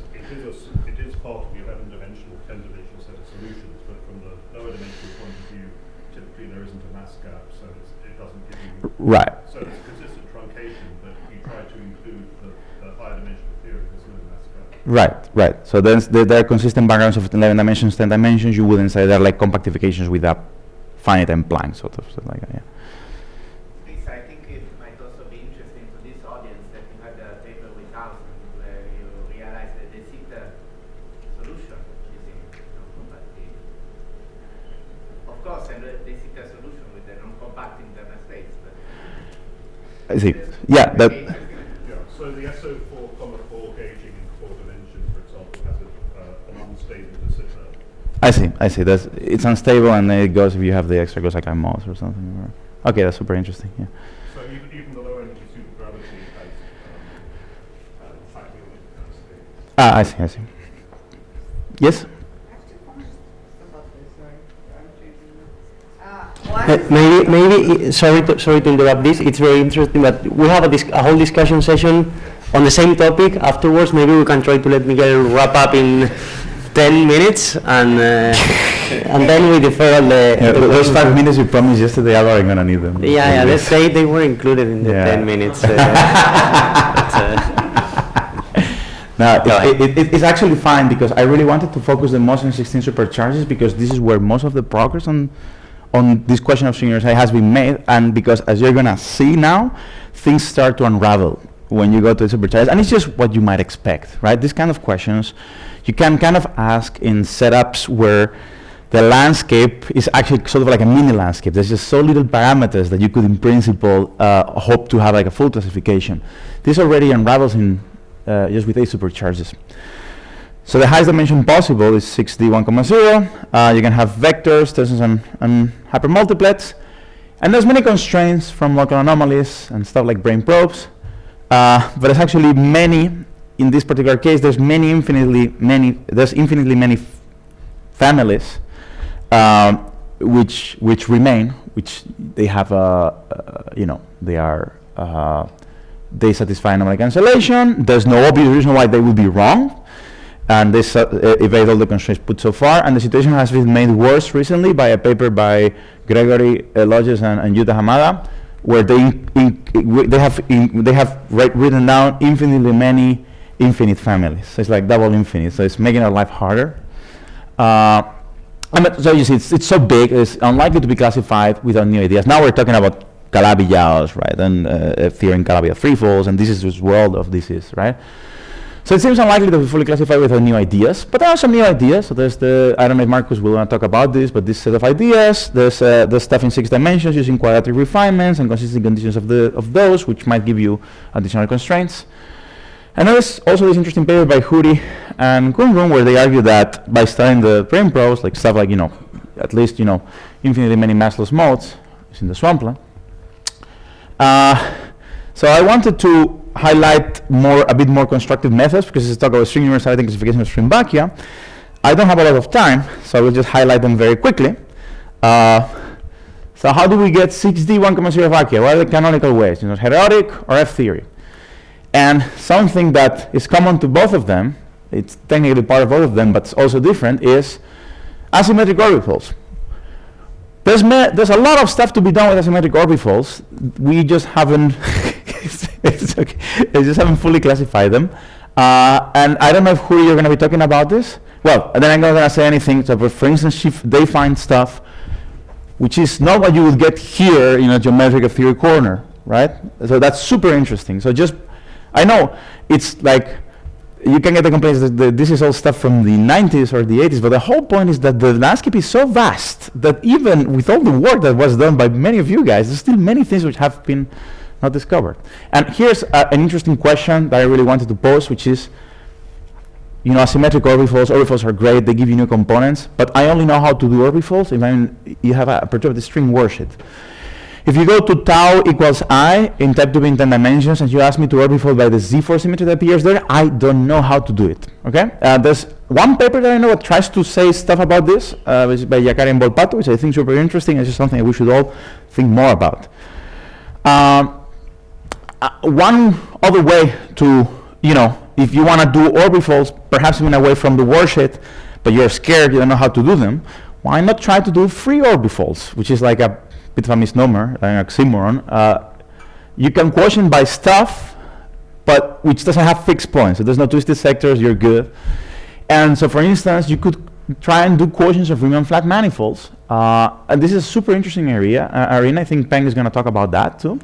is part of the 11-dimensional, 10-dimensional set of solutions, but from the lower dimensional point of view, typically there isn't a mass gap, so it doesn't give you... Right. So it's a consistent truncation, but you try to include the higher dimensional theory, there's no mass gap. Right, right. So then there are consistent backgrounds of 11 dimensions, 10 dimensions. You wouldn't say they're like compactifications with a finite and Planck sort of stuff like that, yeah. This, I think it might also be interesting to this audience that you had a paper with Alison where you realized that they see the solution using non-compact gauge. Of course, and they see the solution with the non-compact internal space. But I see. Yeah, that... Yeah, so the SO4,4 gauging in 4 dimensions, for example, has an unstable de Sitter. I see. It's unstable, and then it goes if you have the extra goes like a mouse or something. Okay, that's super interesting. Yeah. So even the low energy supergravity has factoring in that state. I see. Yes. Maybe sorry to interrupt this. It's very interesting, but we have a whole discussion session on the same topic afterwards. Maybe we can try to let Miguel wrap up in 10 minutes, and then we defer all the... Yeah, those 5 minutes you promised yesterday, I wasn't going to need them. Yeah, let's say they were included in the 10 minutes. No, it's actually fine, because I really wanted to focus the most on 16 supercharges, because this is where most of the progress on this question of singularity has been made, and because as you're going to see now, things start to unravel when you go to the supercharges, and it's just what you might expect, right? These kind of questions you can kind of ask in setups where the landscape is actually sort of like a mini landscape. There's just so little parameters that you could, in principle, hope to have like a full classification. This already unravels in just with 8 supercharges. So the highest dimension possible is 6D 1,0. You can have vectors, tensors, and hypermultiplets. And there's many constraints from local anomalies and stuff like brain probes. But there's actually many, in this particular case, there's infinitely many families which remain, which they have they satisfy anomaly cancellation. There's no obvious reason why they would be wrong, and they evade all the constraints put so far. And the situation has been made worse recently by a paper by Gregory Lodges and Yuta Hamada, where they have written down infinitely many infinite families. So it's like double infinite. So it's making our life harder. So you see, it's so big, it's unlikely to be classified without new ideas. Now we're talking about Calabi-Yaos, right, and theory in Calabi threefolds, and this is this world of disease, right? So it seems unlikely to be fully classified without new ideas, but there are some new ideas. So there's I don't know if Marcus will want to talk about this, but this set of ideas, there's stuff in 6 dimensions using quadratic refinements and consistent conditions of those, which might give you additional constraints. And there's also this interesting paper by Huri and Kunrun where they argue that by studying the brain probes, like stuff like, at least, infinitely many massless modes, is in the swampland. So I wanted to highlight a bit more constructive methods because this is talk about string universality and classification of string Vacua. I don't have a lot of time, so I will just highlight them very quickly. So how do we get 6D 1,0 Vacua? What are the canonical ways? Heterotic or F-theory? And something that is common to both of them, it's technically part of both of them, but it's also different, is asymmetric orbitals. There's a lot of stuff to be done with asymmetric orbitals. We just haven't it's okay. They just haven't fully classified them. And I don't know who you're going to be talking about this. Well, and then I'm not going to say anything. So, for instance, if they find stuff which is not what you would get here in a geometric theory corner, right? So that's super interesting. So I know it's like you can get the complaints that this is all stuff from the 90s or the 80s, but the whole point is that the landscape is so vast that even with all the work that was done by many of you guys, there's still many things which have been not discovered. And here's an interesting question that I really wanted to pose, which is, asymmetric orbitals are great, they give you new components, but I only know how to do orbitals if you have a perturbative string worksheet. If you go to tau equals I in type 2B in 10 dimensions and you ask me to orbifold by the Z4 symmetry that appears there, I don't know how to do it, okay? There's one paper that I know that tries to say stuff about this, which is by Yakari and Volpato, which I think is super interesting. It's just something that we should all think more about. One other way to, if you want to do orbifolds, perhaps even away from the worksheet, but you're scared, you don't know how to do them, why not try to do free orbifolds, which is like a bit of a misnomer, like an oxymoron. You can quotient by stuff, but which doesn't have fixed points. So there's no twisted sectors, you're good. And so for instance, you could try and do quotients of Riemann flat manifolds. And this is a super interesting arena. I think Peng is going to talk about that too.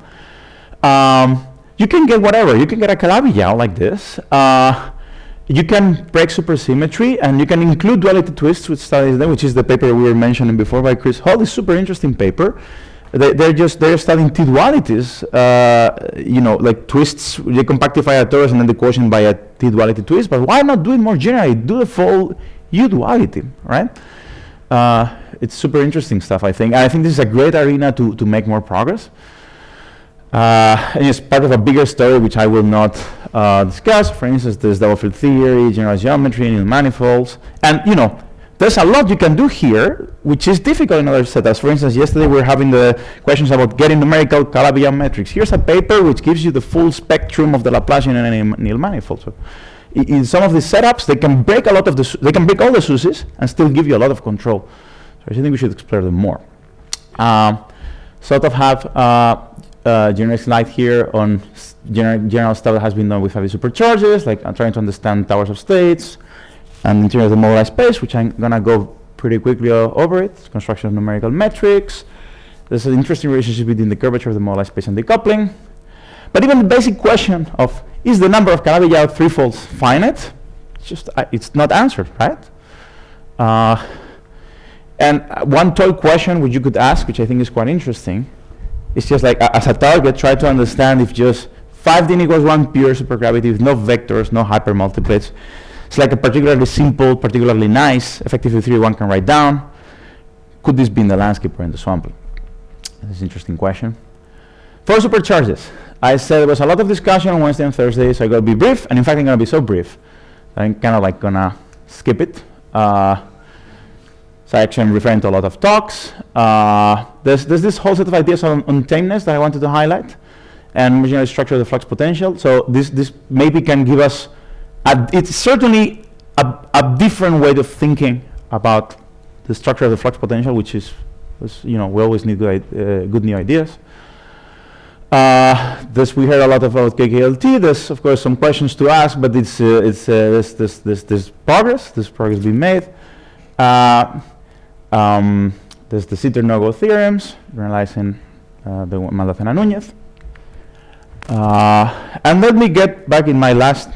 You can get whatever. You can get a Calabi-Yau like this. You can break supersymmetry, and you can include duality twists, which studies them, which is the paper we were mentioning before by Chris Hall. This super interesting paper. They're studying T-dualities, like twists. They compactify a torus and then the quotient by a T-duality twist. But why not do it more generally? Do the full U-duality, right? It's super interesting stuff, I think. And I think this is a great arena to make more progress. And it's part of a bigger story which I will not discuss. For instance, there's double field theory, general geometry, new manifolds, and there's a lot you can do here which is difficult in other setups. For instance, yesterday we were having the questions about getting numerical Calabi-Yau metrics. Here's a paper which gives you the full spectrum of the Laplacian and any Néel manifold. So in some of these setups, they can break all the SUSIs and still give you a lot of control. So I think we should explore them more. Sort of have generic slide here on general stuff that has been done with heavy supercharges, like I'm trying to understand towers of states and interior of the moduli space, which I'm going to go pretty quickly over it. Construction of numerical metrics. There's an interesting relationship between the curvature of the moduli space and decoupling. But even the basic question of, is the number of Calabi-Yau threefolds finite? It's not answered, right? And one toy question which you could ask, which I think is quite interesting, it's just like, as a target, try to understand if just 5D equals 1 pure supergravity with no vectors, no hypermultiplets. It's like a particularly simple, particularly nice effective theory one can write down. Could this be in the landscape or in the swamp? This is an interesting question. For supercharges, I said there was a lot of discussion on Wednesday and Thursday, so I'm going to be brief, and in fact I'm going to be so brief that I'm kind of like going to skip it. So actually I'm referring to a lot of talks. There's this whole set of ideas on tameness that I wanted to highlight, and homogeneous structure of the flux potential. So this maybe can give us, it's certainly a different way of thinking about the structure of the flux potential, which is, we always need good new ideas. We heard a lot about KKLT. There's of course some questions to ask, but there's progress. This progress being made. There's the Sitter no-go theorems, generalizing the Maldacena-Núñez. And let me get back in my last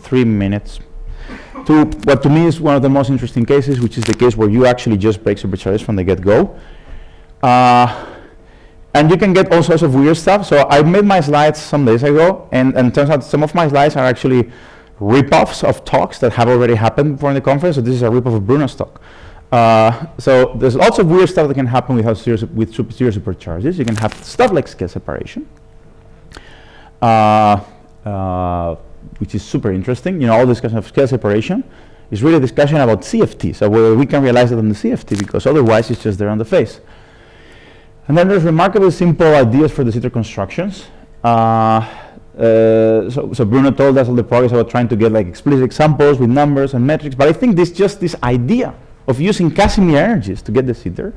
3 minutes to what to me is one of the most interesting cases, which is the case where you actually just break supercharges from the get-go. And you can get all sorts of weird stuff. So I made my slides some days ago, and turns out some of my slides are actually rip-offs of talks that have already happened before in the conference. So this is a rip-off of Bruno's talk. So there's lots of weird stuff that can happen with zero supercharges. You can have stuff like scale separation, which is super interesting. You know, all discussion of scale separation is really a discussion about CFT. So whether we can realize it on the CFT, because otherwise it's just there on the face. And then there's remarkably simple ideas for the Sitter constructions. So Bruno told us all the progress about trying to get like explicit examples with numbers and metrics, but I think this idea of using Casimir energies to get the Sitter,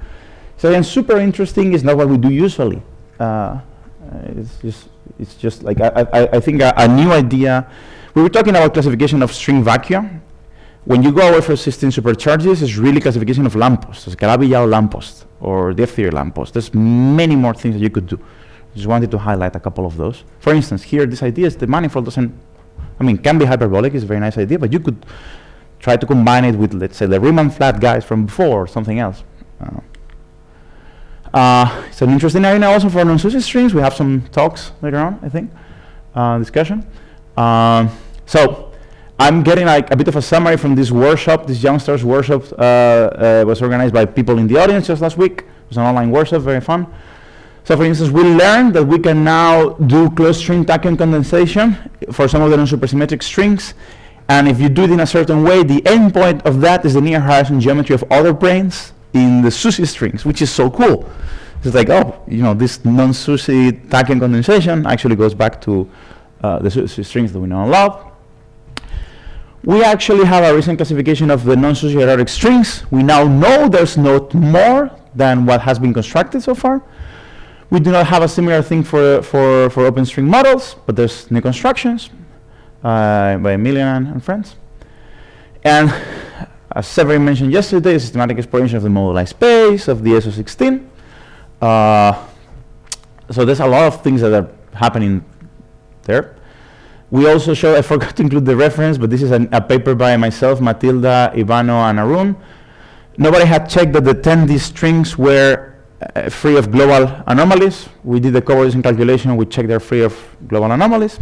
so again, super interesting. Is not what we do usually. It's just like I think a new idea. We were talking about classification of string vacua. When you go away from 16 supercharges, it's really classification of lampposts, Scalabillao lamppost or depth theory lamppost. There's many more things that you could do. Just wanted to highlight a couple of those. For instance, here this idea is the manifold doesn't, can be hyperbolic. It's a very nice idea, but you could try to combine it with, let's say, the Riemann flat guys from before or something else. It's an interesting area also for non-SUSY strings. We have some talks later on, I think, discussion. So I'm getting like a bit of a summary from this workshop. This Youngsters workshop was organized by people in the audience just last week. It was an online workshop, very fun. So for instance, we learned that we can now do closed string tachyon condensation for some of the non-supersymmetric strings. And if you do it in a certain way, the endpoint of that is the near horizon geometry of other branes in the SUSY strings, which is so cool. It's like, oh, this non-SUSY tachyon condensation actually goes back to the SUSY strings that we know and love. We actually have a recent classification of the non-SUSY erotic strings. We now know there's not more than what has been constructed so far. We do not have a similar thing for open string models, but there's new constructions by Emilian and friends. And as Severin mentioned yesterday, systematic exploration of the moduli space of the SO16. So there's a lot of things that are happening there. We also show, I forgot to include the reference, but this is a paper by myself, Matilda, Ivano, and Arun. Nobody had checked that the 10D strings were free of global anomalies. We did the correlation calculation. We checked they're free of global anomalies.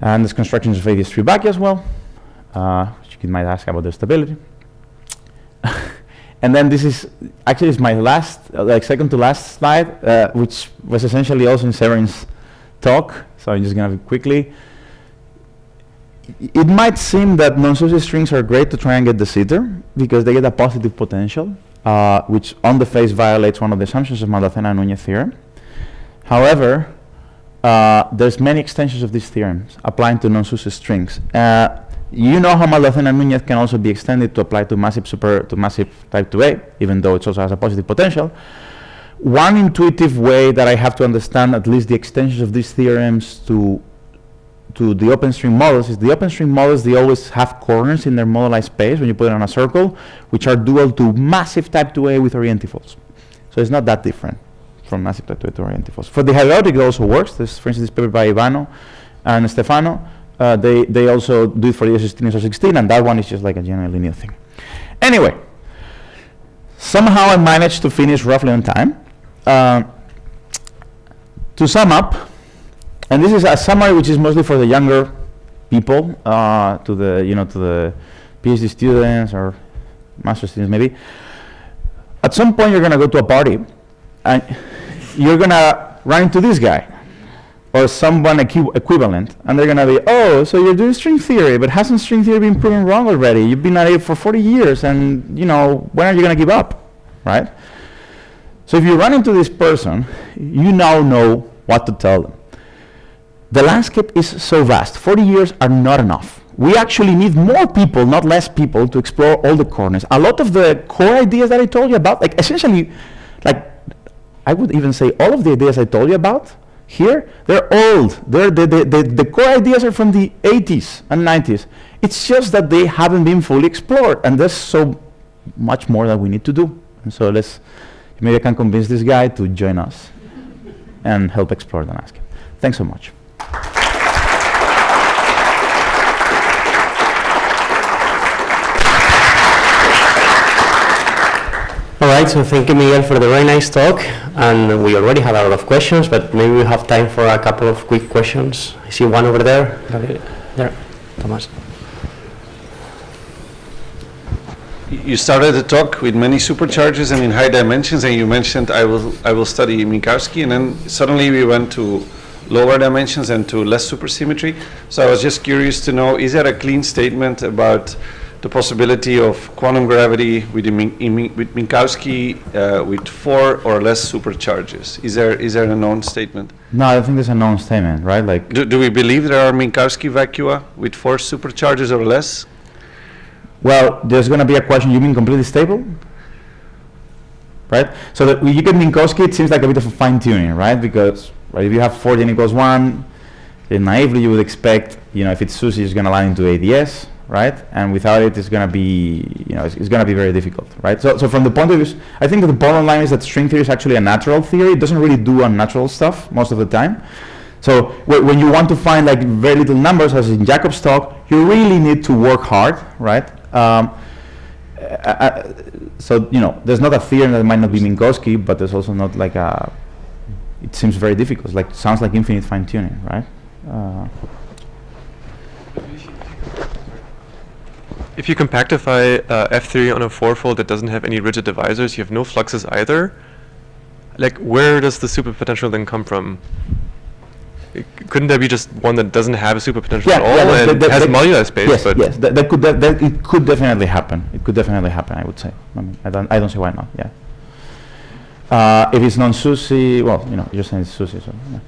And there's constructions of ADS3 back as well, which you might ask about their stability. And then this is actually is my last, second to last slide, which was essentially also in Severin's talk. So I'm just going to quickly. It might seem that non-SUSY strings are great to try and get the Sitter because they get a positive potential, which on the face violates one of the assumptions of Maldacena-Núñez theorem. However, there's many extensions of these theorems applying to non-SUSY strings. You know how Maldacena-Núñez can also be extended to apply to massive type 2A, even though it also has a positive potential. One intuitive way that I have to understand at least the extensions of these theorems to the open string models is the open string models, they always have corners in their moduli space when you put it on a circle, which are dual to massive type 2A with orientifals. So it's not that different from massive type 2A to orientifals. For the hydraulic, it also works. There's, for instance, this paper by Ivano and Stefano. They also do it for the S16 and S16, and that one is just like a general linear thing. Anyway, somehow I managed to finish roughly on time. To sum up, and this is a summary which is mostly for the younger people, to the PhD students or master students maybe. At some point you're going to go to a party and you're going to run into this guy or someone equivalent, and they're going to be, oh, so you're doing string theory, but hasn't string theory been proven wrong already? You've been at it for 40 years, and when are you going to give up, right? So if you run into this person, you now know what to tell them. The landscape is so vast. 40 years are not enough. We actually need more people, not less people, to explore all the corners. A lot of the core ideas that I told you about, essentially, I would even say all of the ideas I told you about here, they're old. The core ideas are from the 80s and 90s. It's just that they haven't been fully explored, and there's so much more that we need to do. And so maybe I can convince this guy to join us and help explore the landscape. Thanks so much. All right, so thank you, Miguel, for the very nice talk. And we already have a lot of questions, but maybe we have time for a couple of quick questions. I see one over there. There, Thomas. You started the talk with many superchargers and in high dimensions, and you mentioned I will study Minkowski, and then suddenly we went to lower dimensions and to less supersymmetry. So I was just curious to know, is there a clean statement about the possibility of quantum gravity with Minkowski with 4 or less supercharges? Is there a known statement? No, I don't think there's a known statement, right? Like, do we believe there are Minkowski vacua with 4 supercharges or less? Well, there's going to be a question. You mean completely stable? Right? So that when you get Minkowski, it seems like a bit of a fine-tuning, right? Because if you have 4 n = 1, then naively you would expect, if it's SUSY, it's going to land into ADS, right? And without it, it's going to be, it's going to be very difficult, right? So from the point of view, I think that the bottom line is that string theory is actually a natural theory. It doesn't really do unnatural stuff most of the time. So when you want to find like very little numbers, as in Jacob's talk, you really need to work hard, right? So there's not a theorem that might not be Minkowski, but there's also not like it seems very difficult. It sounds like infinite fine-tuning, right? If you compactify F theory on a fourfold that doesn't have any rigid divisors, you have no fluxes either. Like, where does the superpotential then come from? Couldn't there be just one that doesn't have a superpotential at all and has modular space? Yes, but yes, it could definitely happen. It could definitely happen, I would say. I don't see why not. Yeah. If it's non-SUSY, well, you're saying it's SUSY, so yeah.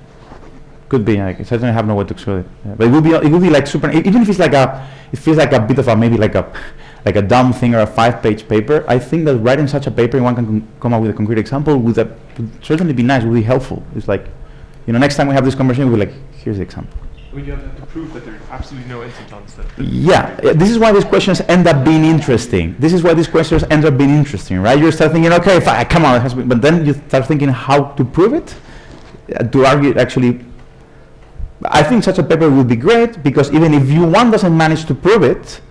Could be. I certainly have no way to exclude it. Yeah. But it would be like super. Even if it's like it feels like a bit of a maybe like a dumb thing or a 5-page paper. I think that writing such a paper, one can come up with a concrete example, would certainly be nice. Would be helpful. It's like, next time we have this conversation, we'll be like, here's the example. Well, you have to prove that there's absolutely no instantons. Yeah, this is why these questions end up being interesting. Right? You start thinking, okay, fine, come on, but then you start thinking how to prove it, to argue it actually. I think such a paper would be great, because even if one doesn't manage to prove it,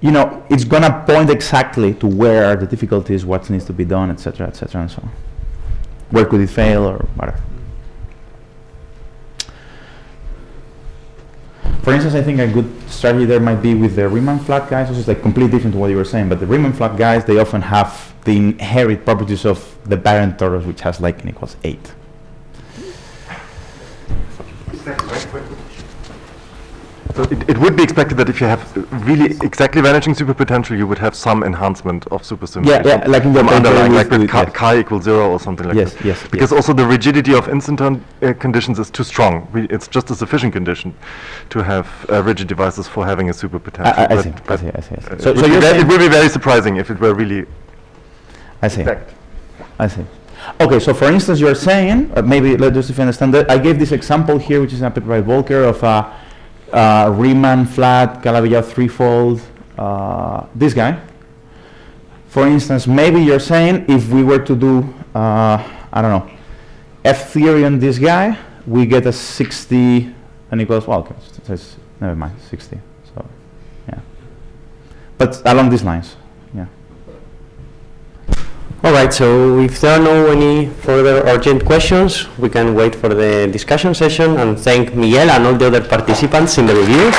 it's going to point exactly to where are the difficulties, what needs to be done, etc., and so on. Where could it fail or whatever. For instance, I think a good strategy there might be with the Riemann flat guys. This is like completely different to what you were saying, but the Riemann flat guys, they often have the inherent properties of the parent torus, which has like n = 8. So it would be expected that if you have really exactly vanishing superpotential, you would have some enhancement of supersymmetry. Yeah, like in the underlying, like with chi = 0 or something like that. Yes. Because also the rigidity of instanton conditions is too strong. It's just a sufficient condition to have rigid devices for having a superpotential. I see. So it would be very surprising if it were really exact. I see. Okay, so for instance, you're saying, maybe let's just if you understand that, I gave this example here, which is a paper by Volker of Riemann flat Calabi-Yau threefold, this guy. For instance, maybe you're saying if we were to do, I don't know, F theory on this guy, we get a 60 and equals, well, okay, so never mind, 60. So, yeah. But along these lines, yeah. All right, so if there are no any further urgent questions, we can wait for the discussion session and thank Miguel and all the other participants in the review.